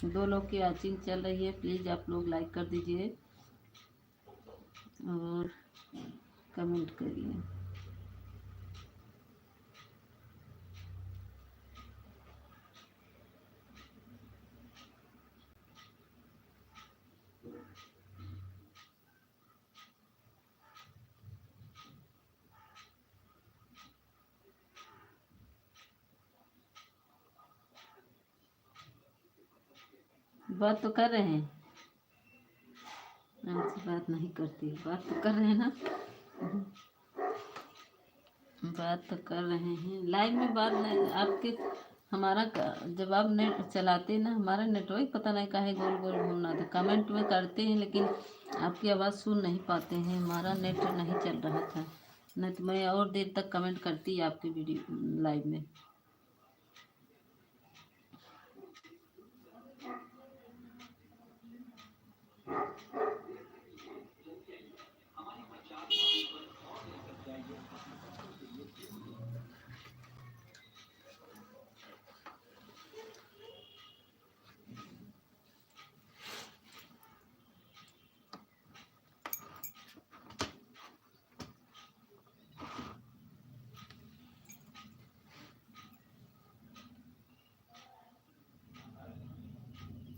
दो लोग की वॉचिंग चल रही है, प्लीज़ आप लोग लाइक कर दीजिए और कमेंट करिए। बात तो कर रहे हैं, हमसे बात नहीं करती, बात तो कर रहे हैं ना। बात तो कर रहे हैं, लाइव में बात नहीं आपके। हमारा जब आप नेट चलाते हैं ना, हमारा नेटवर्क पता नहीं काहे गोल गोल घूमना था। कमेंट में करते हैं लेकिन आपकी आवाज़ सुन नहीं पाते हैं, हमारा नेट नहीं चल रहा था। नहीं तो मैं और देर तक कमेंट करती आपकी वीडियो लाइव में।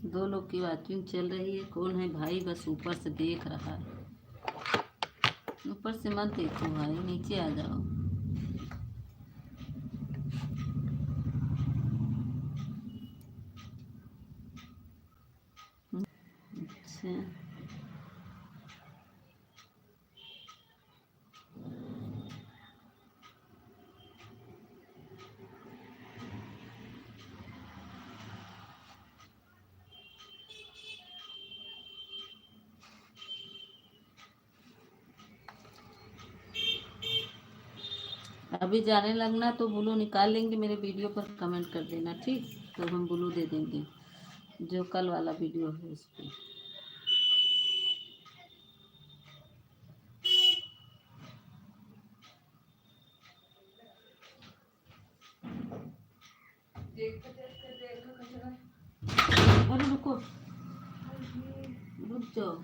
दो लोग की वॉचिंग चल रही है। कौन है भाई? बस ऊपर से देख रहा है। ऊपर से मत देखो भाई, नीचे आ जाओ। अच्छा, अभी जाने लगना तो ब्लू निकाल लेंगे। मेरे वीडियो पर कमेंट कर देना, ठीक? तो हम ब्लू दे देंगे, जो कल वाला वीडियो है उस पर। अरे रुको, रुक जाओ।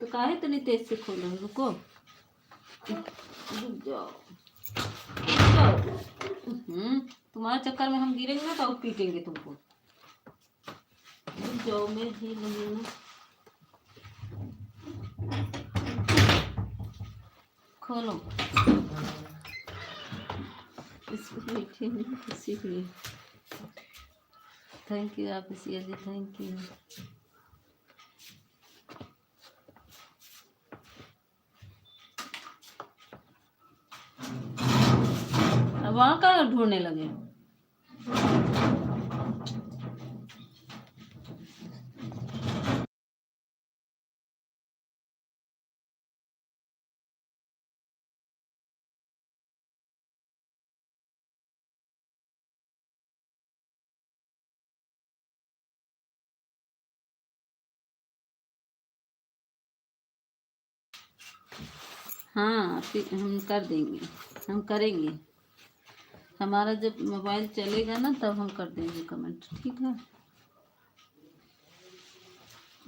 तो काहे इतनी तेज से खोल रहे हो? रुको, रुक जाओ, रुक जाओ। तुम्हारे चक्कर में हम गिरेंगे ना तो पीटेंगे तुमको। रुक जाओ, मैं ही लगी ना। खोलो, इसको बैठेंगे इसीलिए। थैंक यू आप जी, थैंक यू। अब वहाँ का ढूंढने लगे। हाँ, हम कर देंगे, हम करेंगे। हमारा जब मोबाइल चलेगा ना तब हम कर देंगे कमेंट, ठीक है?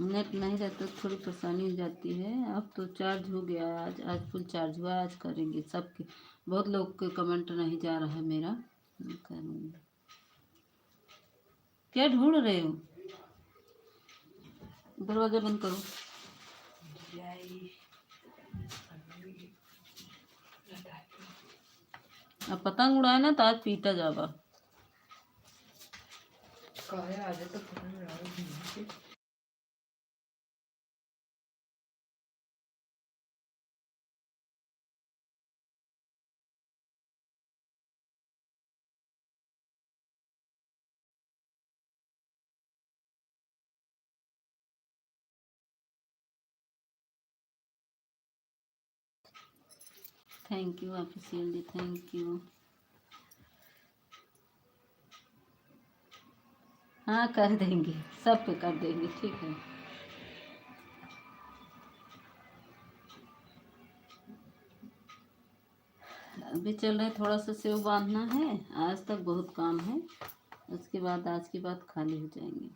नेट नहीं रहता तो थोड़ी परेशानी हो जाती है। अब तो चार्ज हो गया है, आज फुल चार्ज हुआ। आज करेंगे सबके। बहुत लोग के कमेंट नहीं जा रहा है मेरा, करूँगी। क्या ढूंढ रहे हो? दरवाजा बंद करो। अब पतंग उड़ाए ना तो आज पीटा जावा। आज तो पतंग उड़ाओ। Thank you official ji, thank you. हाँ कर देंगे, सब पे कर देंगे, ठीक है। अभी चल रहा है, थोड़ा सा सेव बांधना है। आज तक बहुत काम है, उसके बाद आज की बात खाली हो जाएंगे।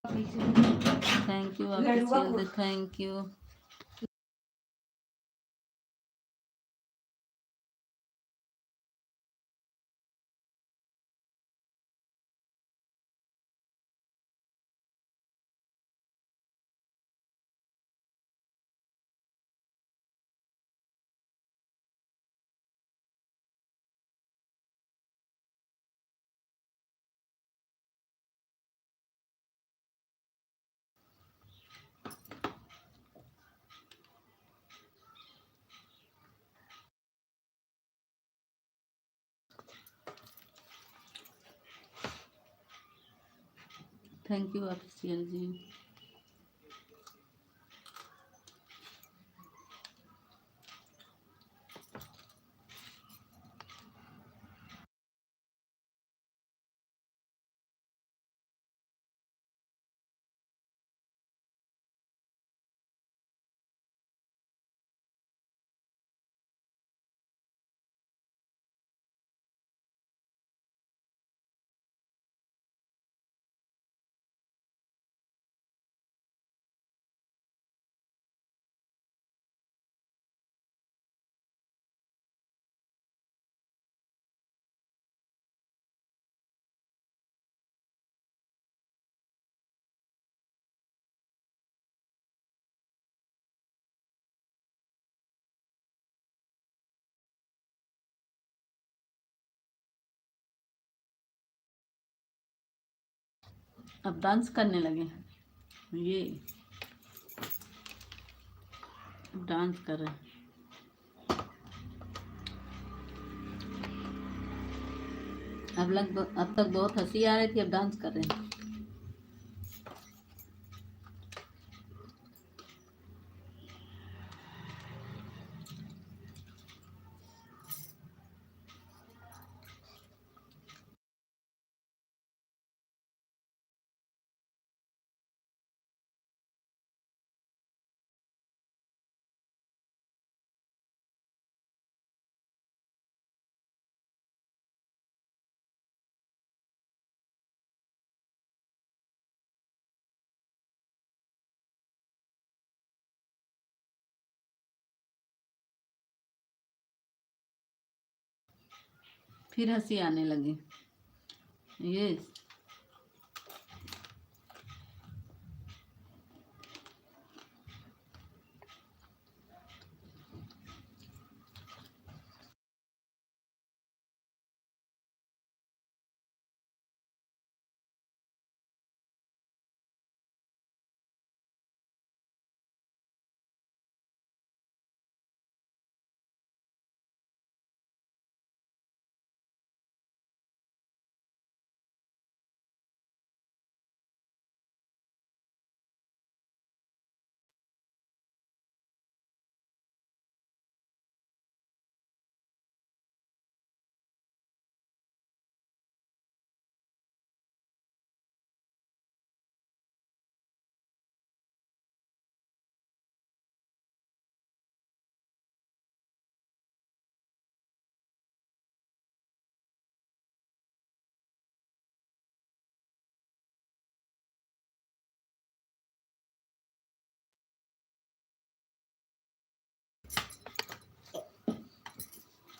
Thank you official, thank you. Thank you official ji. अब डांस करने लगे, ये डांस कर रहे हैं। अब तक बहुत हंसी आ रही थी, अब डांस कर रहे हैं। फिर हंसी आने लगी, ये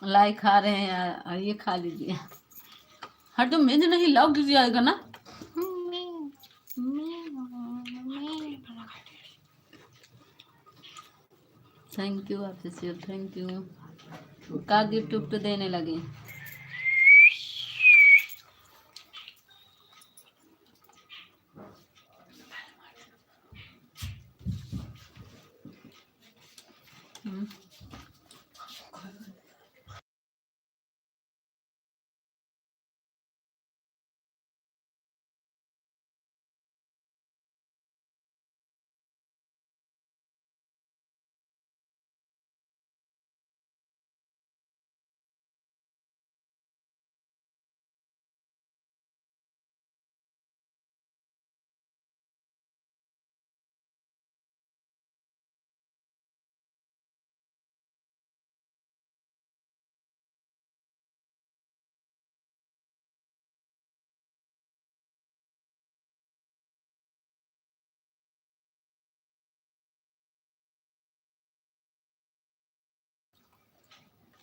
लाई खा रहे हैं, ये खा लीजिए। हर तो मेज नहीं लाओ, गिर जाएगा ना। Thank you official, thank you. का गिफ्ट उफ्ट देने लगे।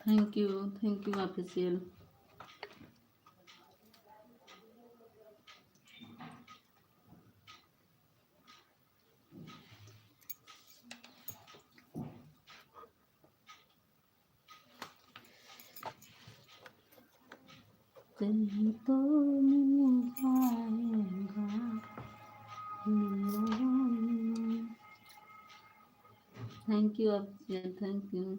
Thank you official. कहीं तो मिल जाएगा मेरा। Thank you official, thank you.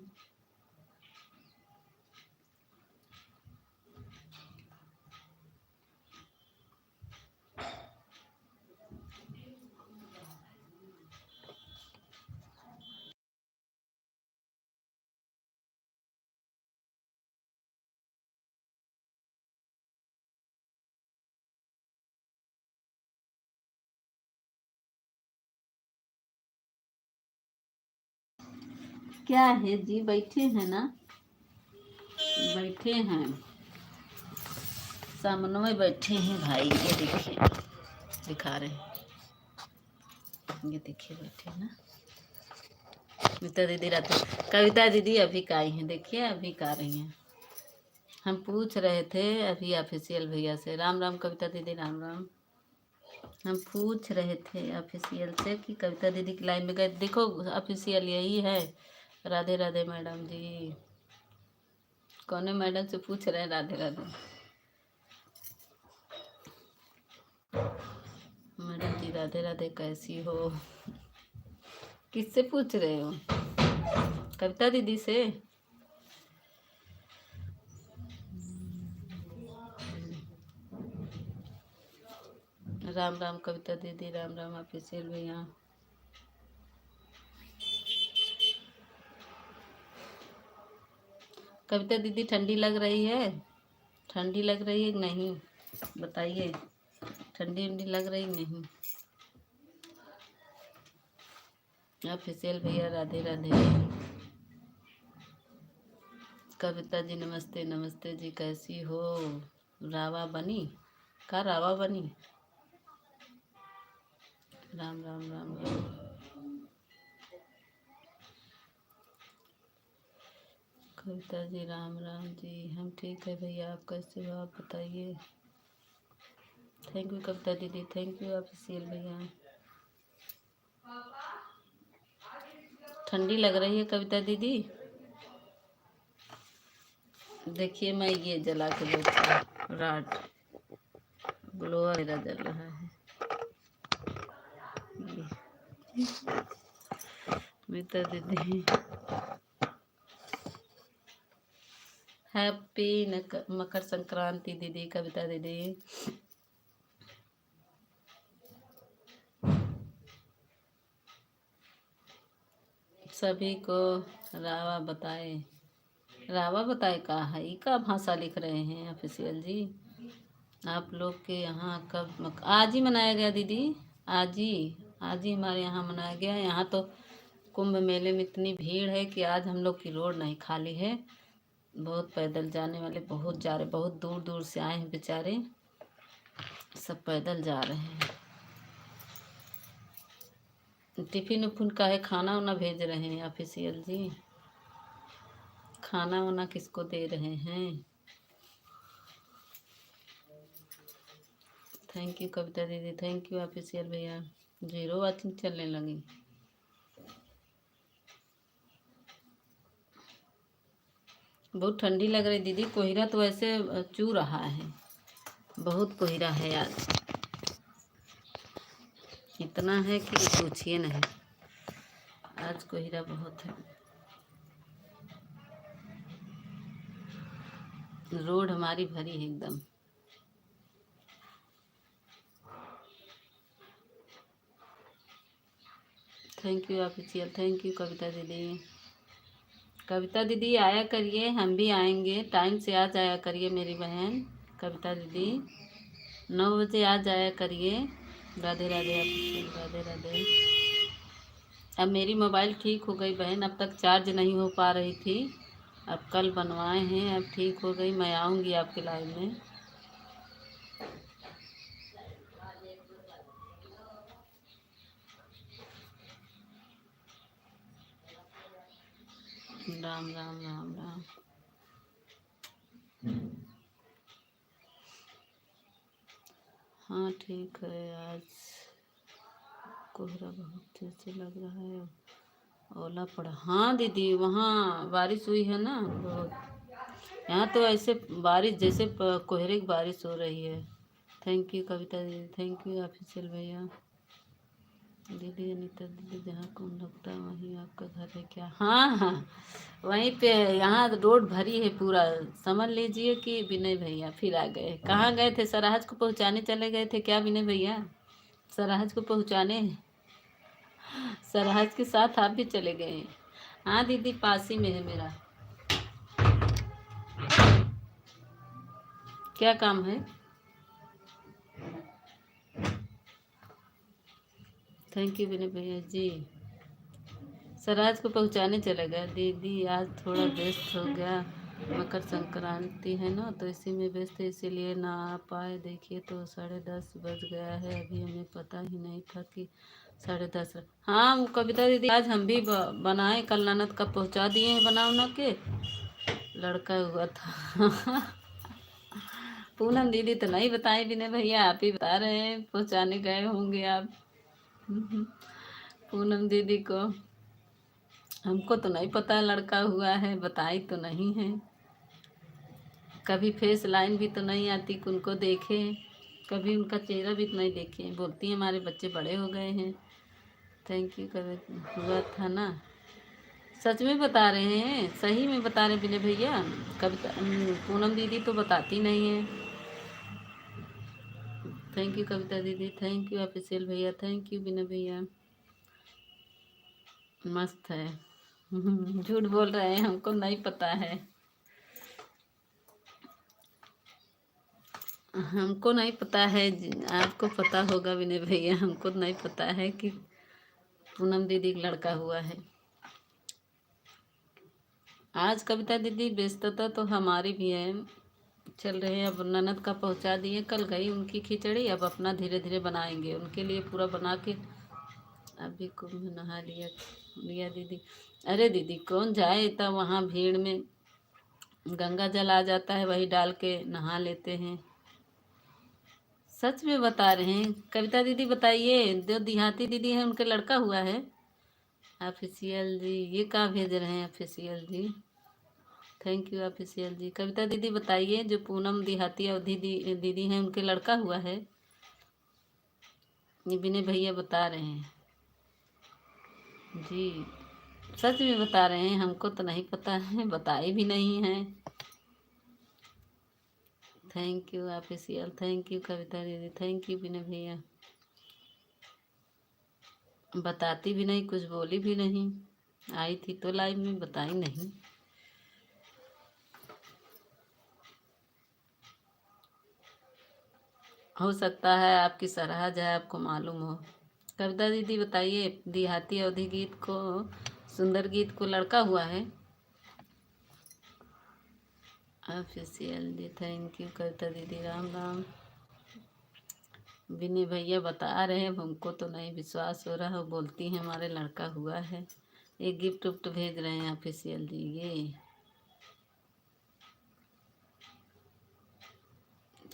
क्या है जी, बैठे हैं ना, बैठे हैं सामने में बैठे हैं भाई, ये देखिए दिखा रहे हैं, ये देखिए बैठे हैं ना। कविता दीदी रात, कविता दीदी अभी का आई हैं, देखिए अभी का रही हैं। हम पूछ रहे थे अभी ऑफिशियल भैया से, राम राम कविता दीदी, राम राम। हम पूछ रहे थे ऑफिशियल से कि कविता दीदी की लाइन में गए, देखो ऑफिशियल यही है। राधे राधे मैडम जी, कौन मैडम से पूछ रहे हैं राधे राधे। मैडम जी राधे राधे, कैसी हो? किससे पूछ रहे हो? कविता दीदी से? राम राम कविता दीदी, राम राम ऑफिशियल भैया। कविता दीदी ठंडी लग रही है? ठंडी लग रही है नहीं, बताइए, ठंडी उंडी लग रही नहीं? ऑफिशियल भैया राधे राधे। कविता जी नमस्ते, नमस्ते जी, कैसी हो? रावा बनी का, रावा बनी? राम राम राम राम। कविता जी राम राम जी, हम ठीक है भैया, आप कैसे हो आप बताइए। थैंक यू कविता दीदी, थैंक यू ऑफिशियल भैया। ठंडी लग रही है कविता दीदी? देखिए मैं ये जला के देखती, राड ग्लोअर मेरा जल रहा है। कविता दीदी हैप्पी मकर संक्रांति दीदी, कविता दीदी। सभी को रावा बताए, रावा बताए कहा है, ई का भाषा लिख रहे हैं ऑफिशियल जी। आप लोग के यहाँ कब आज ही मनाया गया दीदी? आज ही हमारे यहाँ मनाया गया। यहाँ तो कुंभ मेले में इतनी भीड़ है कि आज हम लोग की रोड नहीं खाली है। बहुत पैदल जाने वाले बहुत जा रहे, बहुत दूर दूर से आए हैं बेचारे, सब पैदल जा रहे हैं। टिफिन उफिन का है, खाना वाना भेज रहे हैं ऑफिशियल जी? खाना वाना किसको दे रहे हैं? थैंक यू कविता दीदी, थैंक यू ऑफिशियल भैया। 0 वाचिंग चलने लगी। बहुत ठंडी लग रही दीदी, कोहरा तो वैसे चू रहा है, बहुत कोहरा है आज, इतना है कि पूछिए नहीं, आज कोहरा बहुत है। रोड हमारी भरी है एकदम। Thank you official, thank you Kavita दीदी। कविता दीदी आया करिए, हम भी आएंगे, टाइम से आ जाया करिए मेरी बहन कविता दीदी, 9 बजे आ जाया करिए। राधे राधे ऑफिशियल, राधे राधे। अब मेरी मोबाइल ठीक हो गई बहन, अब तक चार्ज नहीं हो पा रही थी, अब कल बनवाए हैं, अब ठीक हो गई, मैं आऊँगी आपके लाइव में। राम राम राम राम। हाँ ठीक है। आज कोहरा बहुत तेज से लग रहा है, ओला पड़ा। हाँ दीदी, वहाँ बारिश हुई है ना बहुत। यहाँ तो ऐसे बारिश जैसे कोहरे की बारिश हो रही है। थैंक यू कविता दीदी, थैंक यू ऑफिशियल भैया। दीदी अनीता दीदी, जहाँ कौन लगता है वहीं आपका घर है क्या? हाँ हाँ, वहीं पे है। यहाँ रोड भरी है पूरा। समझ लीजिए कि विनय भैया फिर आ गए। कहाँ गए थे? सराहज को पहुँचाने चले गए थे क्या विनय भैया? सराहज को पहुँचाने, सराहज के साथ आप भी चले गए? हाँ दीदी, पास ही में है मेरा। क्या काम है? थैंक यू विनय भैया जी। सराज को पहुंचाने चला गया। दीदी आज थोड़ा व्यस्त हो गया, मकर संक्रांति है ना, तो इसी में व्यस्त है, इसीलिए ना आ पाए। देखिए तो 10:30 बज गया है, अभी हमें पता ही नहीं था कि 10:30। हाँ वो कविता दीदी, आज हम भी बनाए, कल ननद का पहुंचा दिए हैं बना उना के। लड़का हुआ था। पूनम दीदी तो नहीं बताई विनय भैया, आप ही बता रहे हैं, पहुंचाने गए होंगे आप। पूनम दीदी को, हमको तो नहीं पता है लड़का हुआ है, बताई तो नहीं है। कभी फेस लाइन भी तो नहीं आती कि उनको देखे, कभी उनका चेहरा भी तो नहीं देखे। बोलती हैं हमारे बच्चे बड़े हो गए हैं। Thank you. कभी हुआ था ना? सच में बता रहे हैं, सही में बता रहे विनय भैया। कविता पूनम दीदी तो बताती नहीं है। थैंक यू कविता दीदी, थैंक यू ऑफिशियल भैया, थैंक यू विनय भैया। मस्त है। झूठ बोल रहे हैं, हमको नहीं पता है। हमको नहीं पता है, आपको पता होगा विनय भैया, हमको नहीं पता है कि पूनम दीदी का लड़का हुआ है। आज कविता दीदी व्यस्तता तो हमारी भी है, चल रहे हैं। अब ननद का पहुंचा दिए, कल गई उनकी खिचड़ी, अब अपना धीरे धीरे बनाएंगे उनके लिए पूरा बना के। अभी कुंभ नहा लिया लिया दीदी। अरे दीदी कौन जाए, तब वहाँ भीड़ में गंगा जल आ जाता है, वही डाल के नहा लेते हैं। सच में बता रहे हैं कविता दीदी, बताइए। जो देहाती दीदी है उनके लड़का हुआ है। ऑफिशियल जी, ये कहाँ भेज रहे हैं official ji? Thank you official ji. Kavita दीदी बताइए, जो पूनम देहाती अवधि दीदी हैं उनके लड़का हुआ है। ये विनय भैया बता रहे हैं जी, सच में बता रहे हैं, हमको तो नहीं पता है, बताए भी नहीं है। Thank you official, thank you Kavita दीदी, थैंक यू विनय भैया। बताती भी नहीं, कुछ बोली भी नहीं। आई थी तो लाइव में, बताई नहीं। हो सकता है आपकी सराहज है, आपको मालूम हो। कविता दीदी बताइए, देहाती अवधि गीत को, सुंदर गीत को लड़का हुआ है। Official ji, thank you Kavita दीदी, राम राम। विनय भैया बता रहे हैं, हमको तो नहीं विश्वास हो रहा, बोलती हैं हमारे लड़का हुआ है। एक गिफ्ट उफ्ट भेज रहे हैं ऑफिशियल जी, ये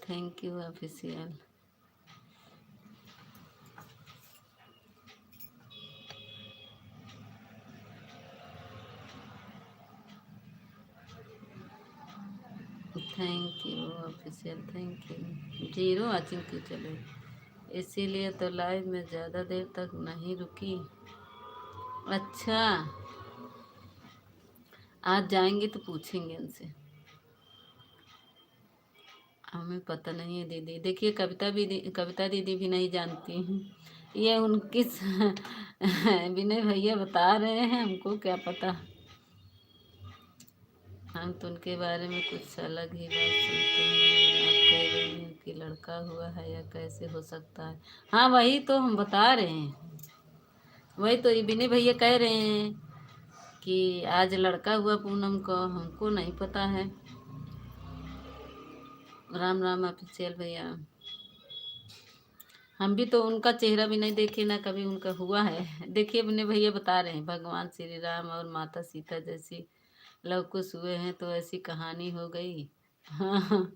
thank you official. Thank you official, thank you. Zero watching क्यों चले, इसीलिए तो लाइव में ज़्यादा देर तक नहीं रुकी। अच्छा, आज जाएंगे तो पूछेंगे उनसे, हमें पता नहीं है दीदी। देखिए कविता दीदी भी नहीं जानती हैं, ये उनकी विनय भैया बता रहे हैं, हमको क्या पता। हम तो उनके बारे में कुछ अलग ही बात सुनते हैं, और आप कह रही हैं कि लड़का हुआ है, या कैसे हो सकता है? हाँ वही तो हम बता रहे हैं, वही तो ये विनय भैया कह रहे हैं कि आज लड़का हुआ पूनम को, हमको नहीं पता है। राम राम ऑफिशियल भैया। हम भी तो उनका चेहरा भी नहीं देखे, ना कभी उनका हुआ है। देखिए अपने भैया बता रहे हैं, भगवान श्री राम और माता सीता जैसी लव कुश हुए हैं, तो ऐसी कहानी हो गई। हाँ,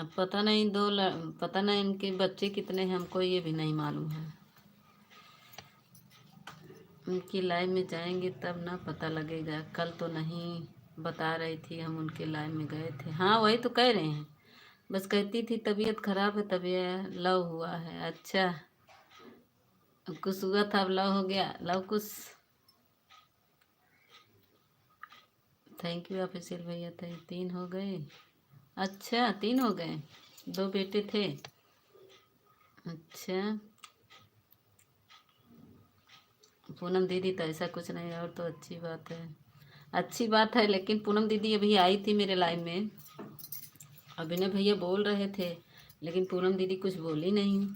अब पता नहीं इनके बच्चे कितने हैं, हमको ये भी नहीं मालूम है। उनकी लाइव में जाएंगे तब ना पता लगेगा। कल तो नहीं बता रही थी, हम उनके लाइव में गए थे। हाँ वही तो कह रहे हैं, बस कहती थी तबीयत खराब है, तबीयत लव हुआ है। अच्छा, कुछ हुआ था अब लव हो गया, लव कुछ। थैंक यू ऑफिशियल भैया। थे 3 हो गए। अच्छा 3 हो गए, 2 बेटे थे। अच्छा पूनम दीदी तो ऐसा कुछ नहीं, और तो अच्छी बात है, अच्छी बात है। लेकिन पूनम दीदी अभी आई थी मेरे लाइव में, अभिनय भैया बोल रहे थे, लेकिन पूनम दीदी कुछ बोली नहीं,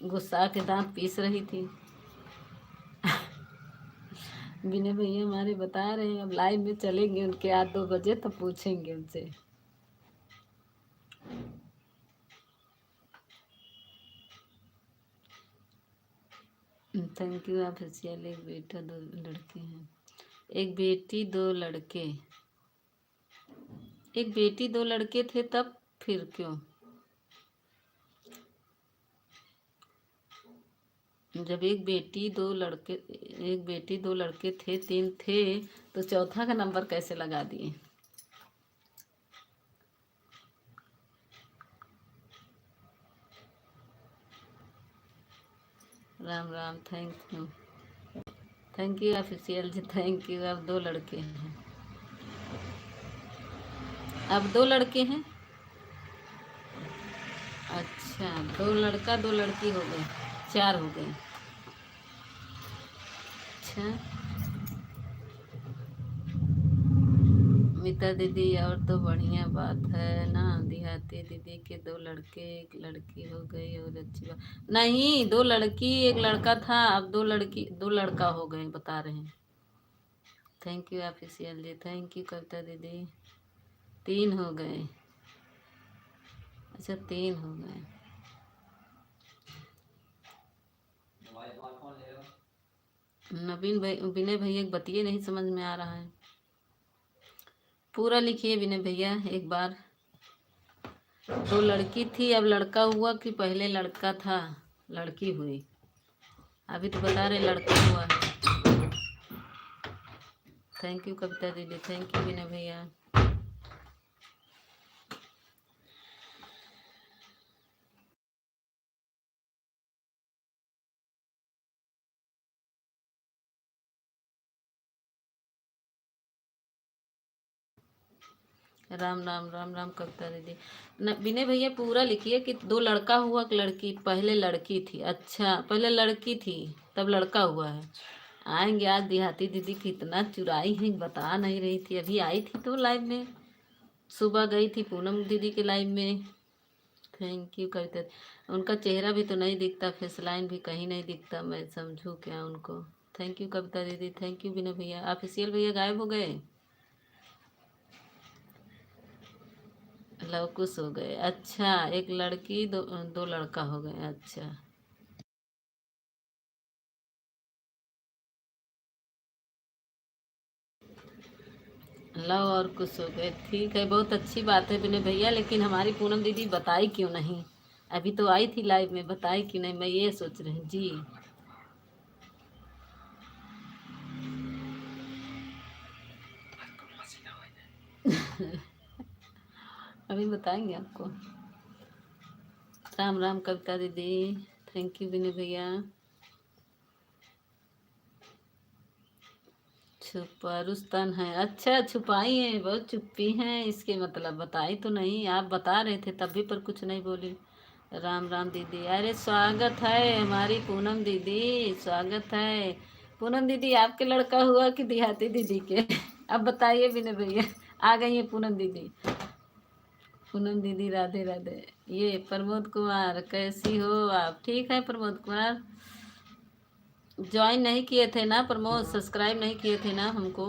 गुस्सा के दांत पीस रही थी। विनय भैया हमारे बता रहे हैं अब लाइव में चलेंगे उनके 8-2 बजे तो पूछेंगे उनसे। Thank you official. एक बेटा 2 लड़के हैं, एक बेटी 2 लड़के, एक बेटी 2 लड़के थे तब फिर क्यों? जब एक बेटी 2 लड़के थे, 3 थे, तो चौथा का नंबर कैसे लगा दिए? Ram Ram. Thank you official ji, thank you. अब 2 लड़के हैं, अब 2 लड़के हैं। अच्छा 2 लड़का 2 लड़की हो गए, 4 हो गए। अच्छा मिता दीदी, और तो बढ़िया बात है ना। देहाती दीदी के 2 लड़के 1 लड़की हो गई, और अच्छी बात नहीं। 2 लड़की 1 लड़का था, अब 2 लड़की 2 लड़का हो गए बता रहे हैं। Thank you official ji, thank you Kavita दीदी। 3 हो गए। अच्छा 3 हो गए। नवीन भाई, विनय भैया बतिए नहीं समझ में आ रहा है, पूरा लिखिए विनय भैया एक बार। 2 लड़की थी, अब लड़का हुआ कि पहले लड़का था लड़की हुई? अभी तो बता रहे लड़का हुआ है। थैंक यू कविता दीदी, थैंक यू विनय भैया। राम राम राम राम कविता दीदी। विनय भैया पूरा लिखिए कि 2 लड़का हुआ कि लड़की? पहले लड़की थी। अच्छा पहले लड़की थी तब लड़का हुआ है। आएंगे आज। देहाती दीदी कितना चुराई है, बता नहीं रही थी, अभी आई थी तो लाइव में, सुबह गई थी पूनम दीदी के लाइव में। थैंक यू कविता। उनका चेहरा भी तो नहीं दिखता, फेस लाइन भी कहीं नहीं दिखता, मैं समझूँ क्या उनको? थैंक यू कविता दीदी, थैंक यू विनय भैया। ऑफिशियल भैया गायब हो गए, लव कुश हो गए। अच्छा 1 लड़की 2 लड़का हो गए। अच्छा लव और कुश हो गए, ठीक है, बहुत अच्छी बात है विनय भैया। लेकिन हमारी पूनम दीदी बताई क्यों नहीं? अभी तो आई थी लाइव में, बताई क्यों नहीं, मैं ये सोच रही हूँ जी। अभी बताएंगे आपको। राम राम कविता दीदी, थैंक यू विनय भैया। छुपा रुस्तान है, अच्छा छुपाई है, बहुत चुप्पी हैं, इसके मतलब बताई तो नहीं। आप बता रहे थे तभी पर कुछ नहीं बोली। राम राम दीदी, अरे स्वागत है हमारी पूनम दीदी, स्वागत है। पूनम दीदी आपके लड़का हुआ कि देहाती दीदी के? अब बताइए विनय भैया। आ गई है पूनम दीदी। पूनम दीदी राधे राधे। ये प्रमोद कुमार, कैसी हो आप? ठीक है प्रमोद कुमार। ज्वाइन नहीं किए थे ना प्रमोद, सब्सक्राइब नहीं किए थे ना हमको?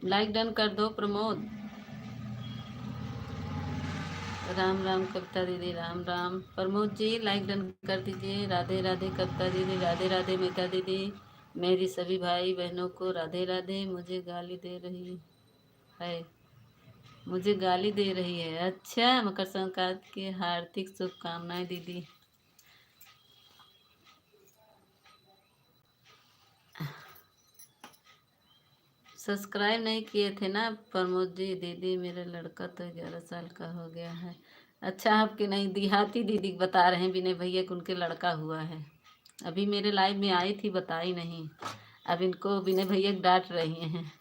लाइक डन कर दो प्रमोद। राम राम कविता दीदी, राम राम प्रमोद जी, लाइक डन कर दीजिए। राधे राधे कविता दीदी, राधे राधे मीता दीदी, मेरी सभी भाई बहनों को राधे राधे। मुझे गाली दे रही है, मुझे गाली दे रही है। अच्छा, मकर संक्रांति की हार्दिक शुभकामनाएं दीदी। सब्सक्राइब नहीं किए थे ना प्रमोद जी। दीदी मेरा लड़का तो 11 साल का हो गया है। अच्छा, आपके नहीं, देहाती दीदी बता रहे हैं विनय भैया को उनके लड़का हुआ है। अभी मेरे लाइव में आई थी, बताई नहीं। अब इनको विनय भैया डांट रही हैं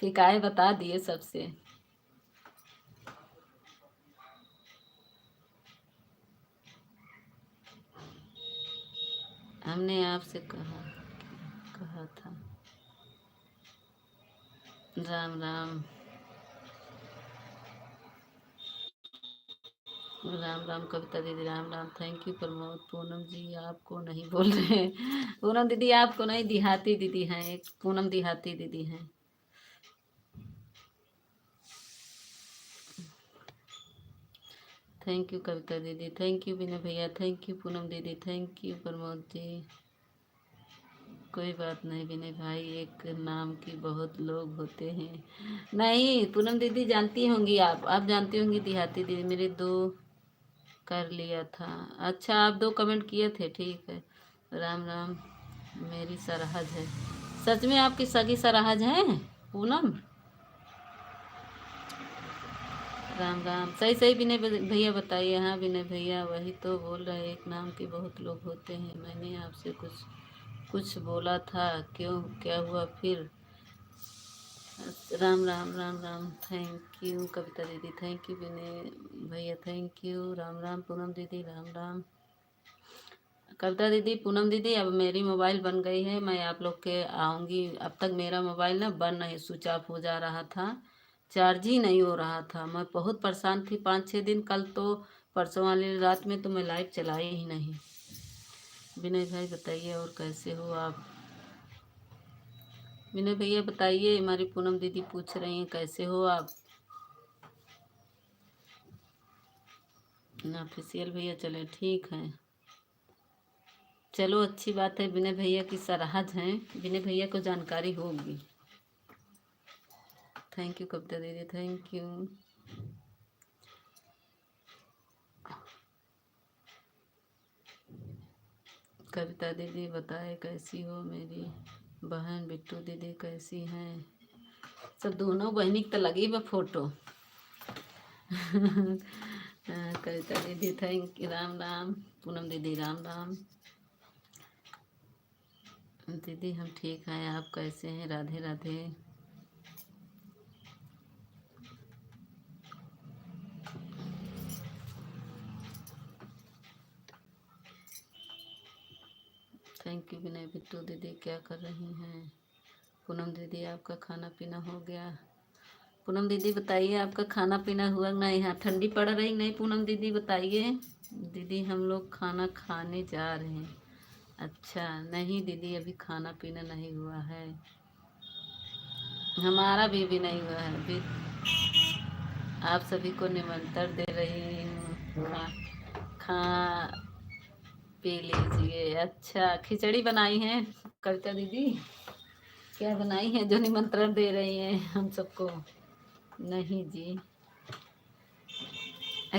कि काहे बता दिए सबसे। हमने आपसे कहा कहा था। राम राम। राम राम कविता दीदी। राम राम। Thank you Pramod. पूनम जी आपको नहीं बोल रहे हैं। पूनम दीदी आपको नहीं, देहाती दीदी हैं, एक पूनम देहाती दीदी हैं। थैंक यू कविता दीदी। थैंक यू विनय भैया। थैंक यू पूनम दीदी। Thank you Pramod ji. कोई बात नहीं विनय भाई, एक नाम की बहुत लोग होते हैं। नहीं पूनम दीदी जानती होंगी आप जानती होंगी देहाती दीदी। मेरे दो कर लिया था। अच्छा, आप 2 कमेंट किए थे, ठीक है। राम राम। मेरी सरहज है। सच में आपकी सगी सरहज है पूनम? राम राम। सही सही विनय भैया बताइए। हाँ विनय भैया वही तो बोल रहे हैं, एक नाम के बहुत लोग होते हैं। मैंने आपसे कुछ कुछ बोला था, क्यों, क्या हुआ फिर? राम राम। राम राम। थैंक यू कविता दीदी। थैंक यू विनय भैया। Thank you. राम राम पूनम दीदी। राम राम कविता दीदी। पूनम दीदी अब मेरी मोबाइल बन गई है, मैं आप लोग के आऊँगी। अब तक मेरा मोबाइल ना बन नहीं, स्विच ऑफ हो जा रहा था, चार्ज ही नहीं हो रहा था। मैं बहुत परेशान थी 5-6 दिन। कल तो परसों वाली रात में तो मैं लाइव चलाई ही नहीं। विनय भाई बताइए और कैसे हो आप? विनय भैया बताइए। हमारी पूनम दीदी पूछ रही हैं कैसे हो आप? ऑफिशियल भैया चले, ठीक है। चलो अच्छी बात है, विनय भैया की सरहद हैं, विनय भैया को जानकारी होगी। थैंक यू कविता दीदी। Thank you. कविता दीदी बताए कैसी हो? मेरी बहन बिट्टू दीदी कैसी हैं? सब दोनों बहनी तो लगी बा फोटो कविता दीदी थैंक यू। राम राम पूनम दीदी। राम राम दीदी। हम ठीक हैं, आप कैसे हैं? राधे राधे। थैंक यू विनय। बिट्टू दीदी क्या कर रही हैं? पूनम दीदी आपका खाना पीना हो गया? पूनम दीदी बताइए आपका खाना पीना हुआ नहीं? यहाँ ठंडी पड़ रही नहीं पूनम दीदी बताइए। दीदी हम लोग खाना खाने जा रहे हैं। अच्छा नहीं दीदी, अभी खाना पीना नहीं हुआ है। हमारा भी नहीं हुआ है अभी। आप सभी को निमंत्रण दे रही हूँ, खा पी लीजिए। अच्छा खिचड़ी बनाई है कविता दीदी? क्या बनाई है जो निमंत्रण दे रही हैं हम सबको? नहीं जी।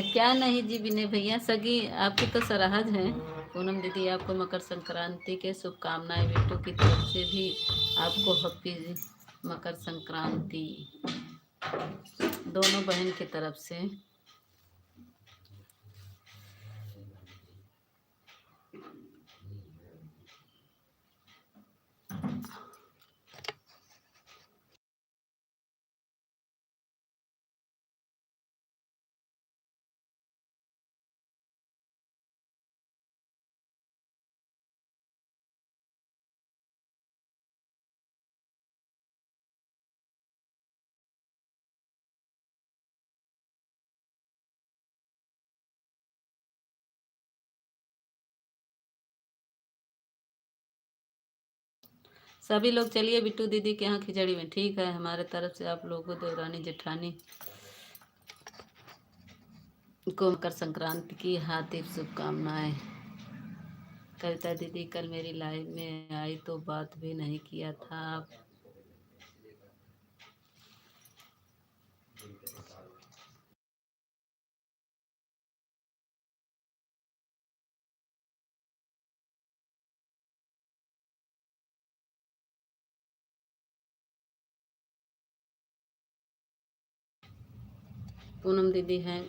क्या नहीं जी विनय भैया, सगी आपकी तो सरहद है। पूनम दीदी आपको मकर संक्रांति के शुभकामनाएं। बिट्टू की तरफ से भी आपको हैप्पी मकर संक्रांति, दोनों बहन की तरफ से। सभी लोग चलिए बिट्टू दीदी के यहाँ खिचड़ी में, ठीक है। हमारे तरफ से आप लोगों को, देवरानी जेठानी को मकर संक्रांति की हार्दिक शुभकामनाएं। कविता दीदी कल मेरी लाइव में आई तो बात भी नहीं किया था आप। पूनम दीदी हैं,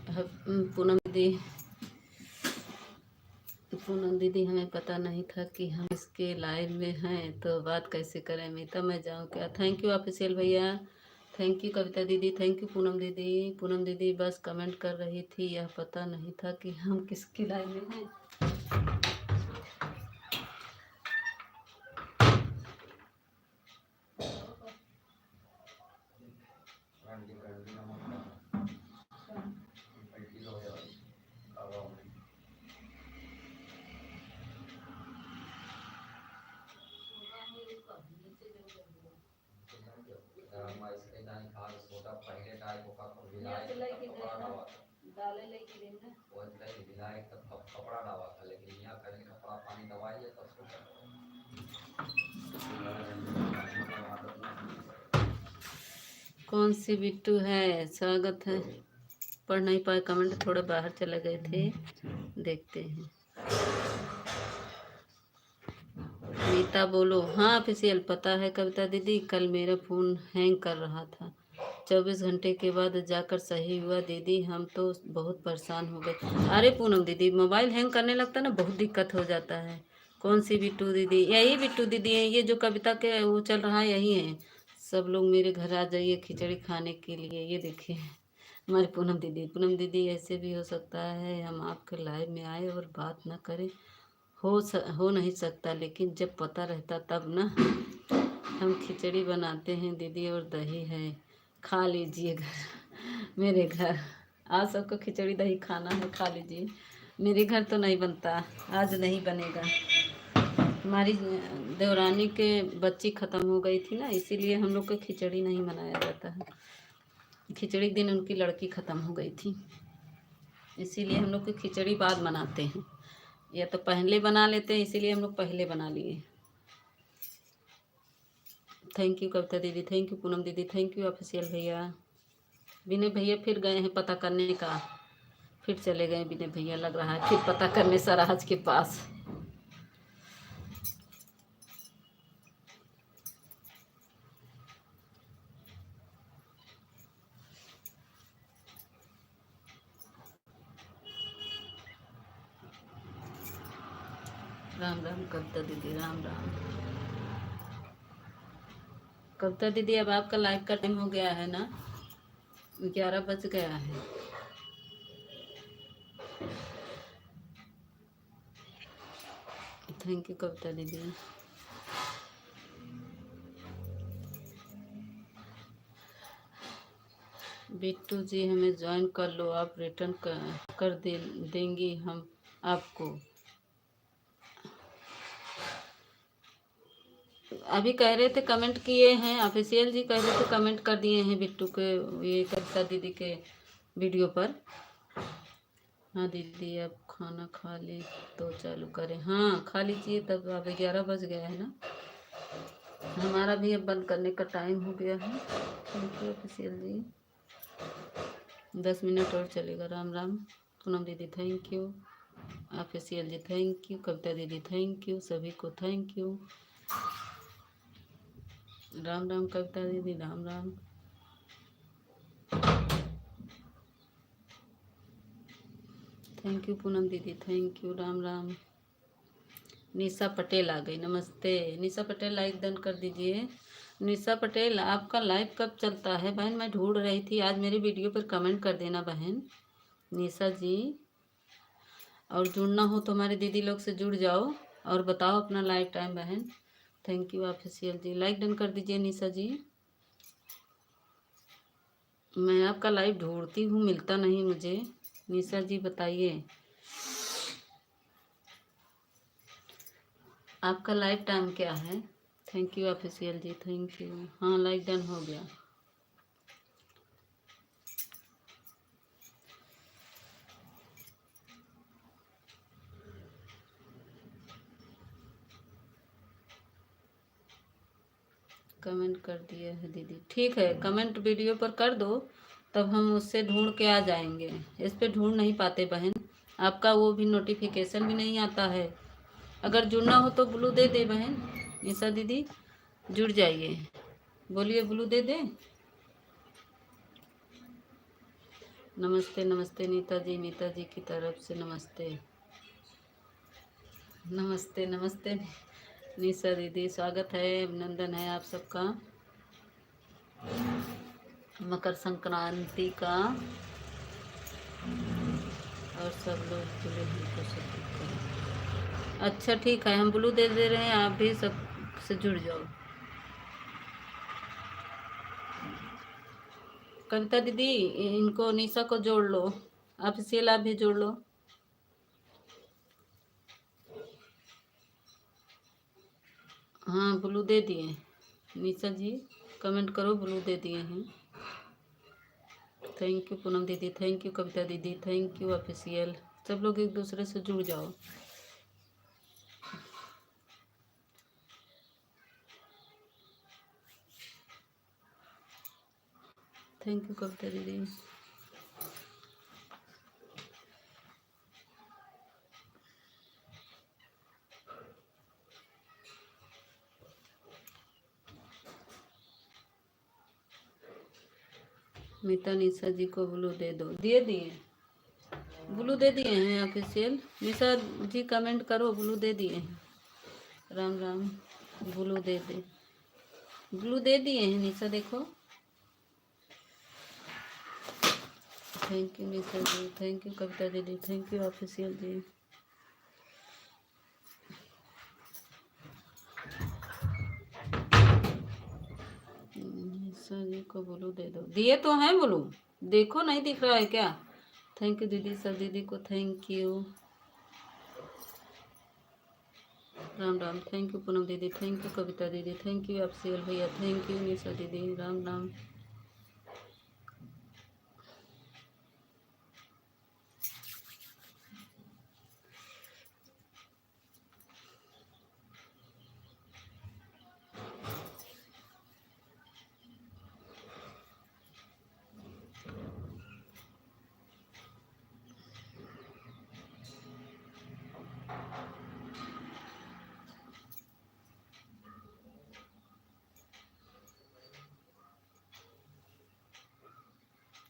पूनम दीदी हमें पता नहीं था कि हम इसके लाइव में हैं, तो बात कैसे करें मीता, मैं जाऊँ क्या। थैंक यू ऑफिशियल भैया, थैंक यू कविता दीदी, थैंक यू पूनम दीदी बस कमेंट कर रही थी, यह पता नहीं था कि हम किसके लाइव में हैं। कौन सी बिट्टू है, स्वागत है। पढ़ नहीं पाए कमेंट, थोड़ा बाहर चले गए थे, देखते हैं। मीता बोलो। हाँ ऑफिशियल पता है कविता दीदी, कल मेरा फ़ोन हैंग कर रहा था, 24 घंटे के बाद जाकर सही हुआ दीदी, हम तो बहुत परेशान हो गए। अरे पूनम दीदी मोबाइल हैंग करने लगता ना बहुत दिक्कत हो जाता है। कौन सी बिट्टू दीदी, यही बिट्टू दीदी है, ये जो कविता के वो चल रहा है यही है। सब लोग मेरे घर आ जाइए खिचड़ी खाने के लिए, ये देखिए हमारी पूनम दीदी ऐसे भी हो सकता है हम आपके लाइव में आए और बात ना करें, हो नहीं सकता, लेकिन जब पता रहता तब ना। हम खिचड़ी बनाते हैं दीदी और दही है, खा लीजिए घर मेरे घर। आज सबको खिचड़ी दही खाना है, खा लीजिए। मेरे घर तो नहीं बनता, आज नहीं बनेगा। हमारी देवरानी के बच्ची ख़त्म हो गई थी ना, इसीलिए हम लोग को खिचड़ी नहीं बनाया जाता है। खिचड़ी के दिन उनकी लड़की ख़त्म हो गई थी, इसीलिए हम लोग को खिचड़ी बाद बनाते हैं, या तो पहले बना लेते हैं, इसीलिए हम लोग पहले बना लिए। थैंक यू कविता दीदी, थैंक यू पूनम दीदी, थैंक यू ऑफिशियल भैया। विनय भैया फिर गए हैं पता करने का, फिर चले गए विनय भैया, लग रहा है फिर पता करने सराज के पास। राम राम कविता दीदी, राम राम कविता दीदी। अब आपका लाइव का टाइम हो गया है ना, 11 बज गया है। थैंक यू कविता दीदी। बिट्टू जी हमें ज्वाइन कर लो, आप रिटर्न कर देंगी हम आपको। अभी कह रहे थे कमेंट किए हैं, ऑफिशियल जी कह रहे थे कमेंट कर दिए हैं बिट्टू के, ये कविता दीदी के वीडियो पर। हाँ दीदी अब खाना खा ले तो चालू करें, हाँ खा लीजिए तब। अब 11 बज गया है ना, हमारा भी अब बंद करने का टाइम हो गया है। Thank you official ji, 10 minute और चलेगा। राम राम पूनम दीदी, thank you official ji, thank you Kavita दीदी, थैंक यू सभी को, थैंक यू। राम राम कविता दीदी, राम राम। थैंक यू पूनम दीदी, थैंक यू, राम राम। निशा पटेल आ गई, नमस्ते निशा पटेल, लाइक डन कर दीजिए। निशा पटेल आपका लाइव कब चलता है बहन, मैं ढूंढ रही थी, आज मेरी वीडियो पर कमेंट कर देना बहन निशा जी। और जुड़ना हो तो हमारे दीदी लोग से जुड़ जाओ और बताओ अपना लाइव टाइम बहन। Thank you official ji, like done कर दीजिए निशा जी। मैं आपका लाइव ढूंढती हूँ, मिलता नहीं मुझे, निशा जी बताइए आपका लाइव टाइम क्या है। Thank you official ji, thank you. हाँ लाइक डन हो गया। कमेंट कर दिया है दीदी, ठीक है कमेंट वीडियो पर कर दो, तब हम उससे ढूंढ के आ जाएंगे। इस पे ढूंढ नहीं पाते बहन, आपका वो भी नोटिफिकेशन भी नहीं आता है। अगर जुड़ना हो तो ब्लू दे दे बहन निशा दीदी, जुड़ जाइए, बोलिए ब्लू दे दे। नमस्ते नमस्ते नीता जी की तरफ से नमस्ते नमस्ते नमस्ते निशा दीदी, स्वागत है, अभिनंदन है आप सबका मकर संक्रांति का। और सब लोग जुड़े हमको सपोर्ट करें। अच्छा ठीक है, हम ब्लू दे दे रहे हैं, आप भी सब से जुड़ जाओ। कविता दीदी, इनको निशा को जोड़ लो, ऑफिशियल आप भी जोड़ लो। हाँ ब्लू दे दिए निशा जी, कमेंट करो, ब्लू दे दिए हैं। थैंक यू पूनम दीदी, थैंक यू कविता दीदी, थैंक यू ऑफिशियल। सब लोग एक दूसरे से जुड़ जाओ। थैंक यू कविता दीदी। मीता निशा जी को ब्लू दे दो, दिए दिए ब्लू दे दिए हैं ऑफिशियल। निशा जी कमेंट करो, ब्लू दे दिए हैं। राम राम, ब्लू दे दे, ब्लू दे दिए हैं निशा, देखो। Thank you Nisha ji, thank you Kavita दीदी, thank you official ji. Nisha ji को ब्लू दे दो, दिए तो हैं ब्लू, देखो नहीं दिख रहा है क्या? थैंक यू दीदी, सब दीदी को thank you. Ram Ram, thank you Poonam दीदी, थैंक यू कविता दीदी, थैंक यू ऑफिशियल भैया, थैंक यू निशा दीदी। राम राम।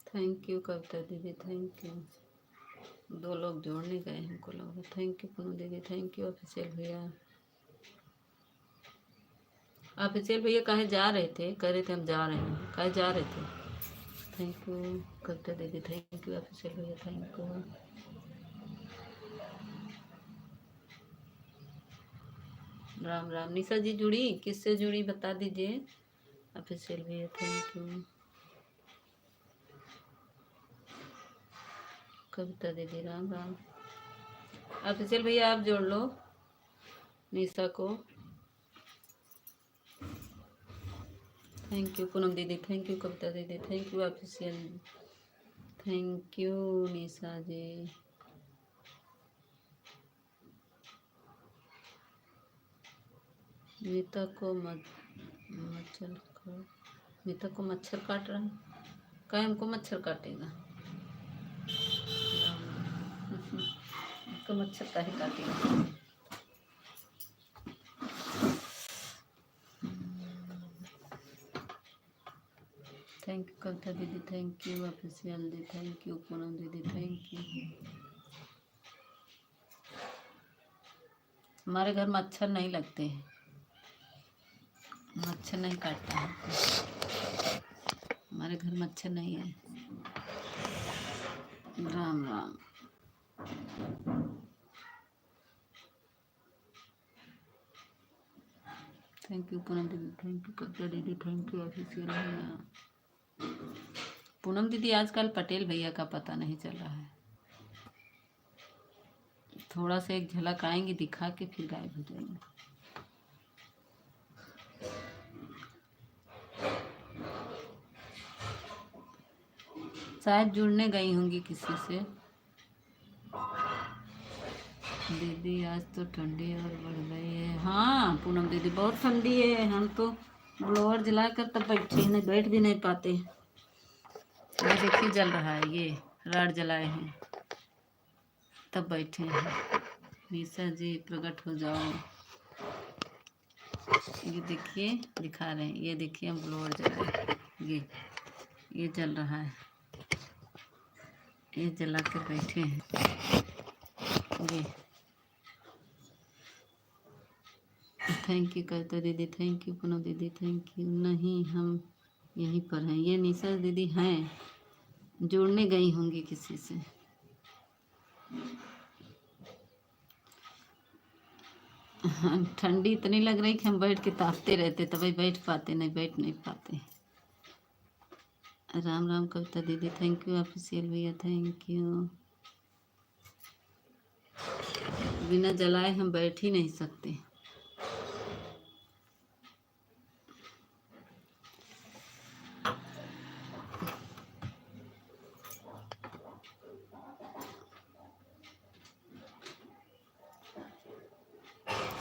थैंक यू कविता दीदी, थैंक यू। दो लोग जोड़ने गए हमको लगा। थैंक यू पूनम दीदी, थैंक यू ऑफिशियल भैया। ऑफिशियल भैया कहे जा रहे थे, कह रहे थे हम जा रहे हैं, कहे जा रहे थे। थैंक यू कविता दीदी, थैंक यू ऑफिशियल भैया, थैंक यू। राम राम, निशा जी जुड़ी, किससे जुड़ी बता दीजिए ऑफिशियल भैया, थैंक यू। कविता दीदी राम राम। ऑफिशियल भैया आप जोड़ लो निशा को। थैंक यू पूनम दीदी, थैंक यू कविता दीदी, thank you official, thank you Nisha ji. Meeta को मीता को मच्छर काट रहा है, कहीं हमको मच्छर काटेगा? उसको मच्छर काहे काटेगा? थैंक यू कविता दीदी, thank you official the, thank you Poonam दीदी, थैंक यू। हमारे घर मच्छर नहीं लगते हैं, मच्छर नहीं काटता है, हमारे घर मच्छर नहीं है। राम राम। थैंक यू पूनम दीदी, थैंक यू कविता दीदी, थैंक यू ऑफिशियल भैया। पूनम दीदी आजकल पटेल भैया का पता नहीं चल रहा है, थोड़ा सा एक झलक आएंगे दिखा के फिर गायब हो जाएंगे। शायद जुड़ने गई होंगी किसी से। दीदी आज तो ठंडी और बढ़ गई है। हाँ पूनम दीदी बहुत ठंडी है, हम तो ब्लोअर जलाकर तब बैठे नहीं, बैठ भी नहीं पाते। ये देखिए जल रहा है, ये राड जलाए हैं तब बैठे हैं। निशा जी प्रकट हो जाओ, ये देखिए दिखा रहे हैं, ये देखिए हम ब्लोअर जलाए, ये जल रहा है। ये जला कर बैठे हैं। ये थैंक यू कविता दीदी, थैंक यू पूनम दीदी, थैंक यू। नहीं, हम यहीं पर हैं। ये निशा दीदी हैं, जुड़ने गई होंगी किसी से। ठंडी इतनी लग रही कि हम बैठ के तापते रहते, तभी बैठ पाते, नहीं बैठ नहीं पाते। राम राम कविता दीदी, थैंक यू। ऑफिशियल भैया थैंक यू। बिना जलाए हम बैठ ही नहीं सकते।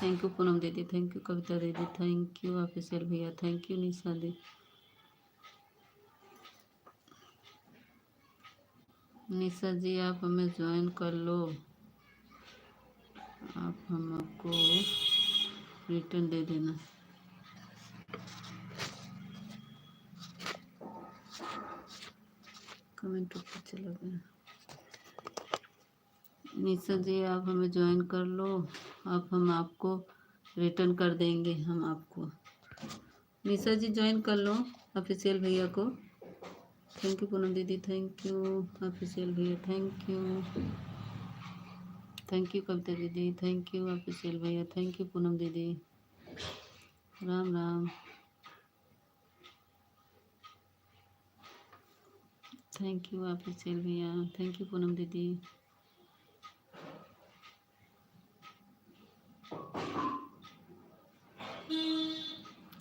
थैंक यू पूनम दीदी, थैंक यू कविता दीदी, थैंक यू ऑफिशियल भैया, थैंक यू निशा दी। निशा जी आप हमें ज्वाइन कर लो, आप हमको रिटर्न दे देना। कमेंट ऊपर चला गया। निशा जी आप हमें ज्वाइन कर लो, आप हम आपको रिटर्न कर देंगे। हम आपको निशा जी ज्वाइन कर लो ऑफिशियल भैया को। थैंक यू पूनम दीदी, थैंक यू ऑफिशियल भैया, thank you. Thank you Kavita दीदी, थैंक यू ऑफिशियल भैया, थैंक यू पूनम दीदी। Ram Ram. Thank you official भैया, थैंक यू पूनम दीदी।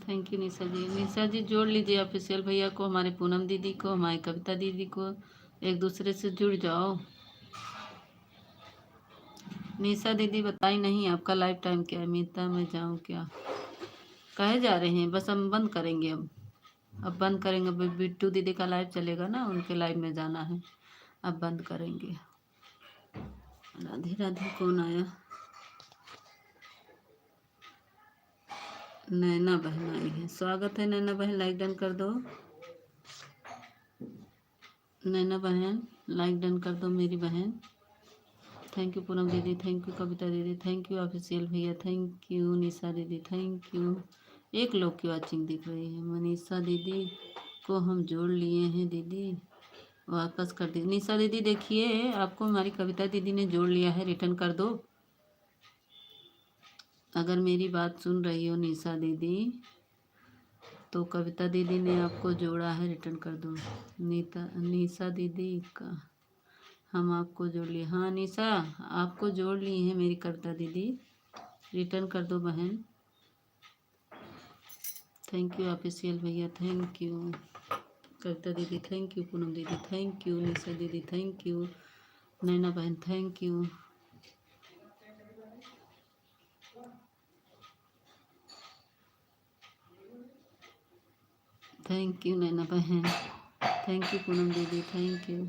थैंक यू निशा जी। निशा जी जोड़ लीजिए ऑफिशियल भैया को, हमारे पूनम दीदी को, हमारी कविता दीदी को, एक दूसरे से जुड़ जाओ। निशा दीदी बताई नहीं आपका लाइफ टाइम क्या है। मीता मैं जाऊँ क्या, कहे जा रहे हैं? बस हम बंद करेंगे अब बंद करेंगे। बिट्टू दीदी का लाइव चलेगा ना, उनके लाइव में जाना है, अब बंद करेंगे। राधे राधे। कौन आया? नैना बहन आई है, स्वागत है नैना बहन, लाइक डन कर दो। नैना बहन लाइक डन कर दो मेरी बहन। थैंक यू पूनम दीदी, थैंक यू कविता दीदी, थैंक यू ऑफिशियल भैया, थैंक यू निशा दीदी, थैंक यू। एक लोग की वॉचिंग दिख रही है। मनीषा दीदी को हम जोड़ लिए हैं दीदी, वापस कर दी। निशा दीदी देखिए आपको हमारी कविता दीदी ने जोड़ लिया है, रिटर्न कर दो। अगर मेरी बात सुन रही हो निशा दीदी, तो कविता दीदी ने आपको जोड़ा है, रिटर्न कर दो। निशा दीदी का हम आपको जोड़ लिए। हाँ निशा आपको जोड़ लिए हैं मेरी कविता दीदी, रिटर्न कर दो बहन। थैंक यू ऑफिशियल भैया, थैंक यू कविता दीदी, थैंक यू पूनम दीदी, थैंक यू निशा दीदी, थैंक यू नैना बहन, thank you. Thank you Naina बहन, थैंक यू पूनम दीदी, थैंक यू।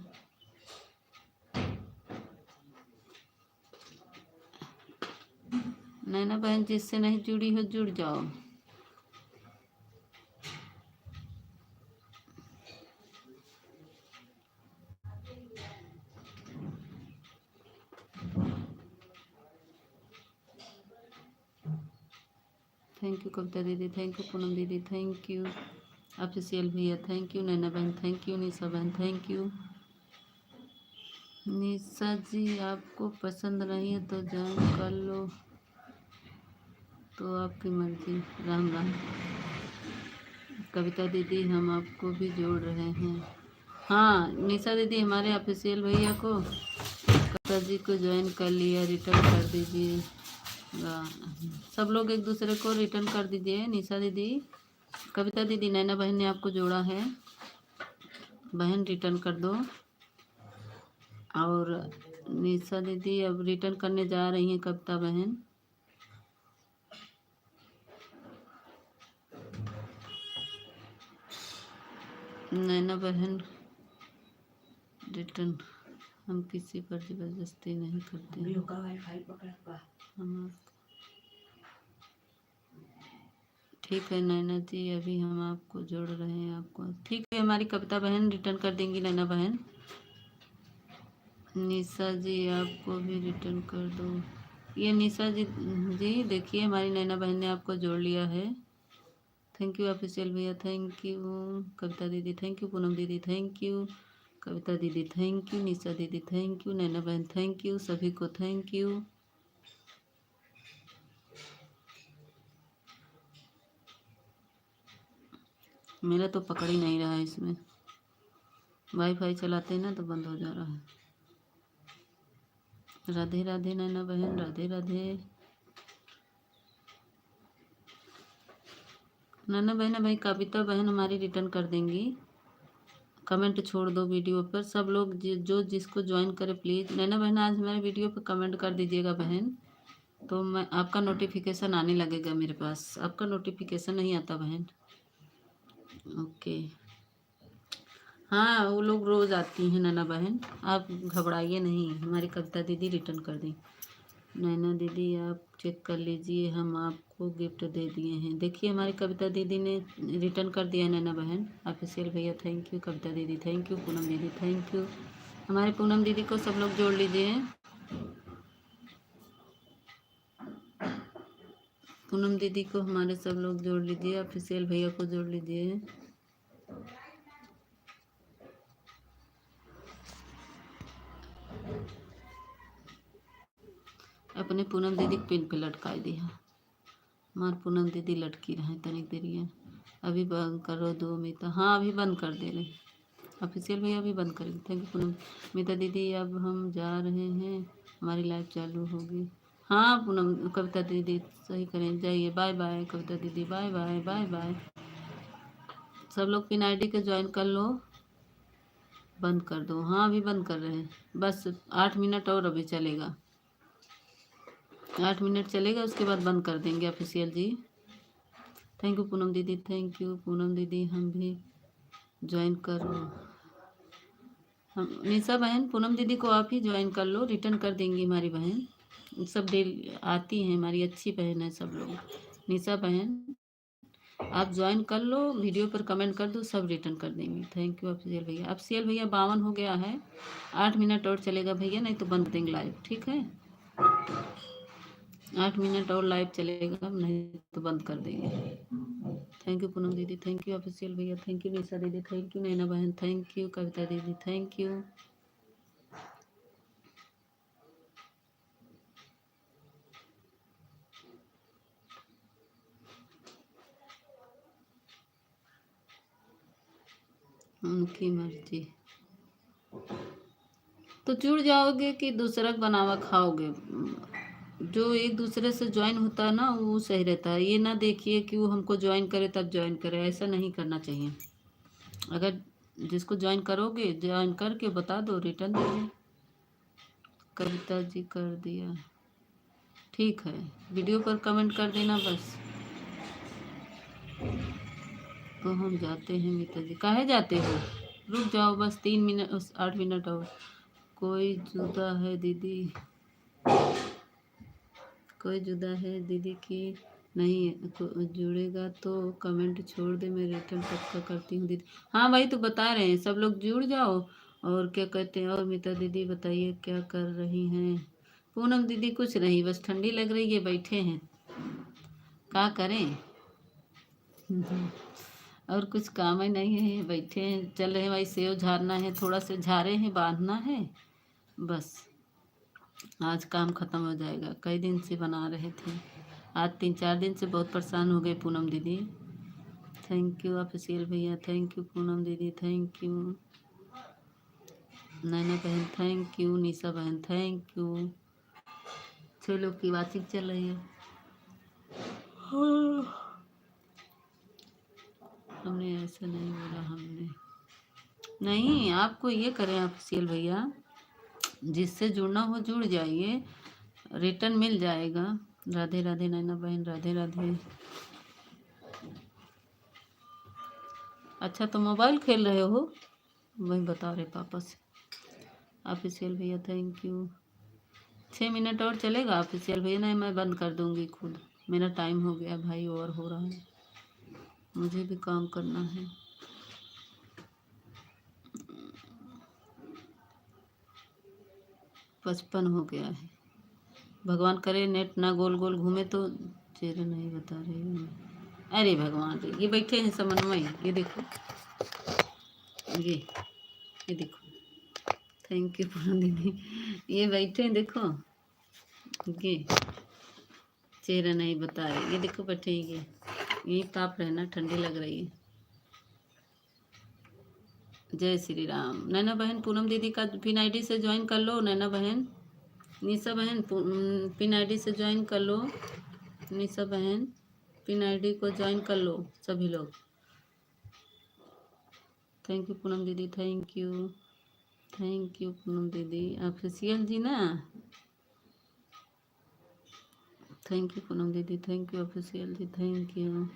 नैना बहन जिससे नहीं जुड़ी हो जुड़ जाओ। थैंक यू कविता दीदी, थैंक यू पूनम दीदी, थैंक यू ऑफिशियल भैया, थैंक यू नैना बहन, थैंक यू निशा बहन, थैंक यू। निशा जी आपको पसंद नहीं है तो ज्वाइन कर लो, तो आपकी मर्जी। राम राम कविता दीदी, हम आपको भी जोड़ रहे हैं। हाँ निशा दीदी हमारे ऑफिशियल भैया को, कविता जी को ज्वाइन कर लिया, रिटर्न कर दीजिए। सब लोग एक दूसरे को रिटर्न कर दीजिए। निशा दीदी, कविता दीदी, नैना बहन ने आपको जोड़ा है, बहन रिटर्न कर दो। और निशा दीदी अब रिटर्न करने जा रही हैं कविता बहन। नैना बहन रिटर्न, हम किसी पर जबरदस्ती नहीं करते। हम ठीक है नैना जी, अभी हम आपको जोड़ रहे हैं। आपको ठीक है, हमारी कविता बहन रिटर्न कर देंगी नैना बहन। निशा जी आपको भी रिटर्न कर दो। ये निशा जी जी देखिए हमारी नैना बहन ने आपको जोड़ लिया है। थैंक यू ऑफिशियल भैया, थैंक यू कविता दीदी, थैंक यू पूनम दीदी, थैंक यू कविता दीदी, थैंक यू निशा दीदी, थैंक यू नैना बहन, थैंक यू सभी को, थैंक यू। मेरा तो पकड़ ही नहीं रहा है इसमें, वाईफाई चलाते हैं ना तो बंद हो जा रहा है। राधे राधे नैना बहन, राधे राधे नैना बहन। भाई कविता बहन हमारी रिटर्न कर देंगी। कमेंट छोड़ दो वीडियो पर सब लोग, जो जिसको ज्वाइन करे प्लीज़। नैना बहन आज हमारे वीडियो पर कमेंट कर दीजिएगा बहन, तो मैं आपका नोटिफिकेशन आने लगेगा मेरे पास। आपका नोटिफिकेशन नहीं आता बहन। ओके हाँ वो लोग रोज़ आती हैं नैना बहन, आप घबराइए नहीं, हमारी कविता दीदी रिटर्न कर दी। नैना दीदी आप चेक कर लीजिए, हम आपको गिफ्ट दे दिए हैं। देखिए हमारी कविता दीदी ने रिटर्न कर दिया है नैना बहन। ऑफिशियल भैया थैंक यू, कविता दीदी थैंक यू, पूनम दीदी थैंक यू। हमारे पूनम दीदी को सब लोग जोड़ लीजिए। पूनम दीदी को हमारे सब लोग जोड़ लीजिए, ऑफिशियल भैया को जोड़ लीजिए। अपने पूनम दीदी के पिन पे लटका दिया। हमार पूनम दीदी लटकी रहे तनिक देरिए। अभी बंद करो दो मीता, हाँ अभी बंद कर दे रहे ऑफिशियल भैया, अभी बंद करेंगे। Thank you Poonam. मीता दीदी अब हम जा रहे हैं, हमारी लाइव चालू होगी। हाँ पूनम कविता दीदी सही करें, जाइए, बाय बाय कविता दीदी, बाय बाय बाय बाय। सब लोग पिन आईडी के ज्वाइन कर लो, बंद कर दो। हाँ अभी बंद कर रहे हैं, बस 8 मिनट और अभी चलेगा, 8 मिनट चलेगा उसके बाद बंद कर देंगे official ji. Thank you Poonam दीदी, थैंक यू पूनम दीदी, हम भी ज्वाइन करो। हम निशा बहन पूनम दीदी को आप ही ज्वाइन कर लो, रिटर्न कर देंगी हमारी बहन। सब डेली आती हैं, हमारी अच्छी बहन है सब लोग। निशा बहन आप ज्वाइन कर लो, वीडियो पर कमेंट कर दो, सब रिटर्न कर देंगे। थैंक यू अफजल भैया। अफजल भैया 52 हो गया है, 8 मिनट और चलेगा भैया, नहीं तो बंद देंगे लाइव, ठीक है। 8 मिनट और लाइव चलेगा, नहीं तो बंद कर देंगे। थैंक यू पूनम दीदी, थैंक यू ऑफिशियल भैया, थैंक यू निशा दीदी, थैंक यू नैना बहन, थैंक यू कविता दीदी, थैंक यू। उनकी मर्जी। तो जुड़ जाओगे कि दूसरा बनावा खाओगे। जो एक दूसरे से ज्वाइन होता है ना वो सही रहता है, ये ना देखिए कि वो हमको ज्वाइन करे तब ज्वाइन करे, ऐसा नहीं करना चाहिए। अगर जिसको ज्वाइन करोगे ज्वाइन करके बता दो, रिटर्न दे दो। कविता जी कर दिया, ठीक है, वीडियो पर कमेंट कर देना बस। तो हम जाते हैं मीता जी, काहे जाते हो, रुक जाओ बस 3 मिनट, 8 मिनट और। कोई जुदा है दीदी, कोई जुदा है दीदी की नहीं जुड़ेगा तो कमेंट छोड़ दे, मैं रिटर्न पक्का करती हूँ दीदी। हाँ भाई तो बता रहे हैं सब लोग जुड़ जाओ। और क्या कहते हैं, और मीता दीदी बताइए क्या कर रही हैं। पूनम दीदी कुछ नहीं, बस ठंडी लग रही है, बैठे हैं, क्या करें। और कुछ काम ही नहीं है, बैठे हैं, चल रहे हैं भाई, सेव झाड़ना है, थोड़ा से झाड़े हैं, बांधना है, बस आज काम ख़त्म हो जाएगा। कई दिन से बना रहे थे, आज 3-4 दिन से बहुत परेशान हो गए पूनम दीदी। थैंक यू ऑफिशियल भैया, थैंक यू पूनम दीदी, थैंक यू नैना बहन, थैंक यू निशा बहन, थैंक यू। 6 लोग की वाचिंग चल रही है। हमने ऐसा नहीं बोला, हमने नहीं, आपको ये करें ऑफिशियल भैया, जिससे जुड़ना हो जुड़ जाइए, रिटर्न मिल जाएगा। राधे राधे नैना बहन, राधे राधे। अच्छा तो मोबाइल खेल रहे हो, वही बता रहे पापा से। ऑफिशियल भैया थैंक यू। 6 मिनट और चलेगा ऑफिशियल भैया, नहीं मैं बंद कर दूंगी खुद, मेरा टाइम हो गया भाई, और हो रहा है, मुझे भी काम करना है। 55 हो गया है। भगवान करे नेट ना गोल गोल घूमे तो। चेहरा नहीं बता रही हूँ। अरे भगवान रे, ये बैठे हैं समन्वय, ये देखो, ये देखो। थैंक यू पूनम दीदी। ये बैठे हैं देखो, ये चेहरा नहीं बता रहे, ये देखो बैठे हैं ये ताप रहना, ठंडी लग रही है। जय श्री राम। नैना बहन पूनम दीदी का पिन आईडी से ज्वाइन कर लो। नैना बहन, निशा बहन पिन आईडी से ज्वाइन कर लो। निशा बहन पिन आईडी को ज्वाइन कर लो सभी लोग। थैंक यू पूनम दीदी, थैंक यू पूनम दीदी। ऑफिशियल जी ना, थैंक यू पूनम दीदी, thank you official ji, thank you.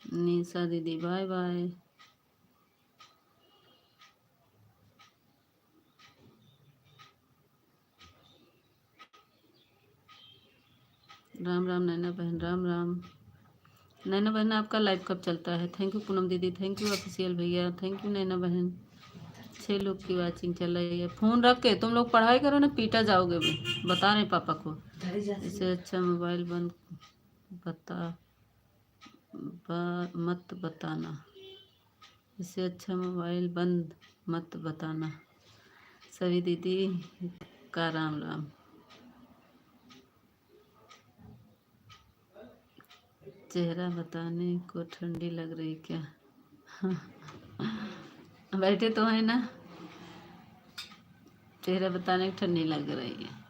Nisha दीदी बाय बाय। राम राम नैना बहन, राम राम। नैना बहन आपका लाइव कब चलता है? थैंक यू पूनम दीदी, थैंक यू ऑफिशियल भैया, थैंक यू नैना बहन। 6 लोग की वाचिंग चल रही है। फ़ोन रख के तुम लोग पढ़ाई करो ना, पीटा जाओगे भी, बता रहे पापा को। इससे अच्छा मोबाइल बंद मत बताना, इससे अच्छा मोबाइल बंद मत बताना। सभी दीदी का राम राम। चेहरा बताने को ठंडी लग रही क्या? बैठे तो है ना, चेहरा बताने को ठंडी लग रही है।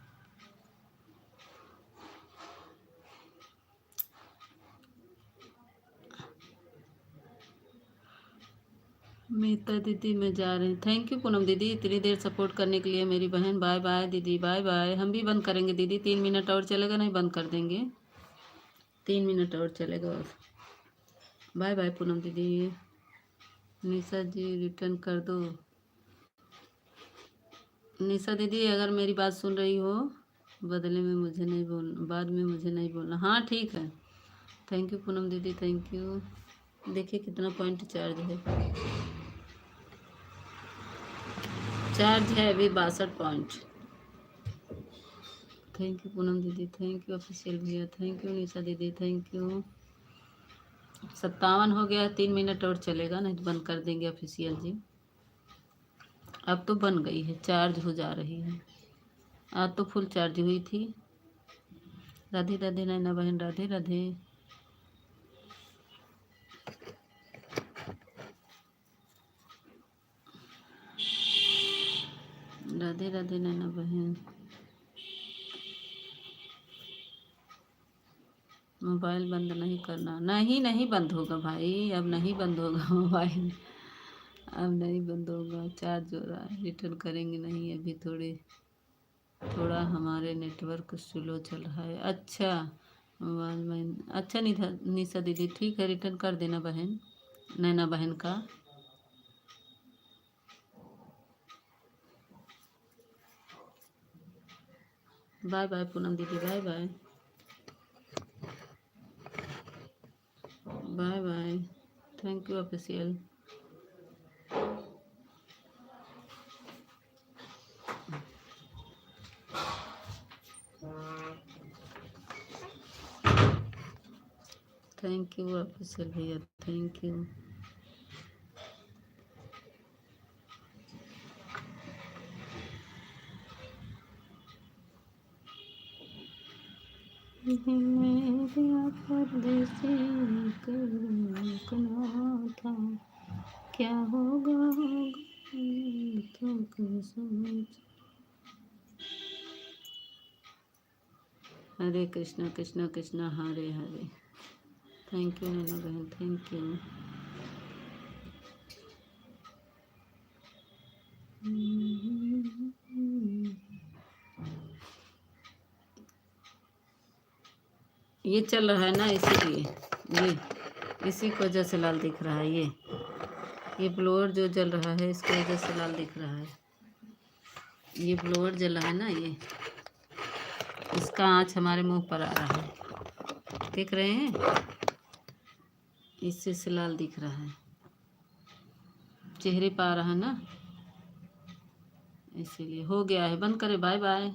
मीता दीदी मैं जा रही हूँ। थैंक यू पूनम दीदी, इतनी देर सपोर्ट करने के लिए मेरी बहन। बाय बाय दीदी, बाय बाय। हम भी बंद करेंगे दीदी, 3 मिनट और चलेगा, नहीं बंद कर देंगे, 3 मिनट और चलेगा बस। बाय बाय पूनम दीदी। निशा जी रिटर्न कर दो। निशा दीदी अगर मेरी बात सुन रही हो, बदले में मुझे नहीं बोलना, बाद में मुझे नहीं बोलना। हाँ ठीक है। थैंक यू पूनम दीदी, थैंक यू। देखिए कितना पॉइंट चार्ज है। चार्ज है अभी 62 पॉइंट। थैंक यू पूनम दीदी, थैंक यू ऑफिशियल भैया, थैंक यू निशा दीदी, थैंक यू। 57 हो गया, 3 मिनट और चलेगा, नहीं तो बंद कर देंगे ऑफिशियल जी। अब तो बन गई है, चार्ज हो जा रही है। आज तो फुल चार्ज हुई थी। राधे राधे नैना बहन, राधे राधे। राधे राधे नैना बहन। मोबाइल बंद नहीं करना, नहीं नहीं बंद होगा भाई, अब नहीं बंद होगा मोबाइल, अब नहीं बंद होगा। चार्ज हो रहा है, रिटर्न करेंगे नहीं अभी, थोड़ा हमारे नेटवर्क स्लो चल रहा है। अच्छा मोबाइल में, अच्छा निशा दीदी ठीक है, रिटर्न कर देना बहन, नैना बहन का। बाय बाय पूनम दीदी, bye bye, bye bye. Thank you official. Thank you official भैया, थैंक यू। परदेसी था, क्या होगा तो समझ। हरे कृष्णा कृष्णा कृष्णा हरे हरे। थैंक यू नैना बहन, थैंक यू। ये चल रहा है ना, इसीलिए ये इसी की वजह से लाल दिख रहा है। ये ब्लोअर जो जल रहा है, इसकी वजह से लाल दिख रहा है। ये ब्लोअर जला है ना, ये इसका आँच हमारे मुंह पर आ रहा है, देख रहे हैं, इससे से लाल दिख रहा है, चेहरे पर आ रहा है ना, इसीलिए हो गया है, बंद करे। Bye bye.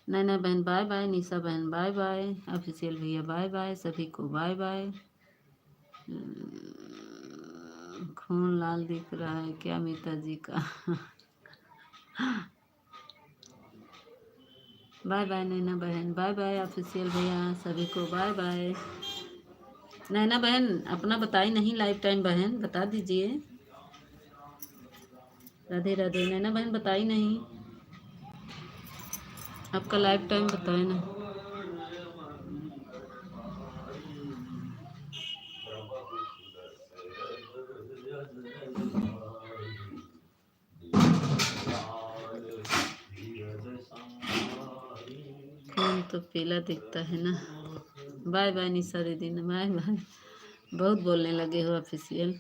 नैना बहन बाय बाय, निशा बहन बाय बाय, ऑफिशियल भैया बाय बाय, सभी को बाय बाय। खून लाल दिख रहा है क्या मीता जी का? बाय बाय नैना बहन, बाय बाय ऑफिशियल भैया, सभी को बाय बाय। नैना बहन अपना बताई नहीं, लाइफ टाइम बहन बता दीजिए। राधे राधे। नैना बहन बताई नहीं, आपका लाइफ टाइम बताए ना। खून तो पीला दिखता है ना। बाय बाय निशा दीदी, बाय बाय। बहुत बोलने लगे हो ऑफिशियल।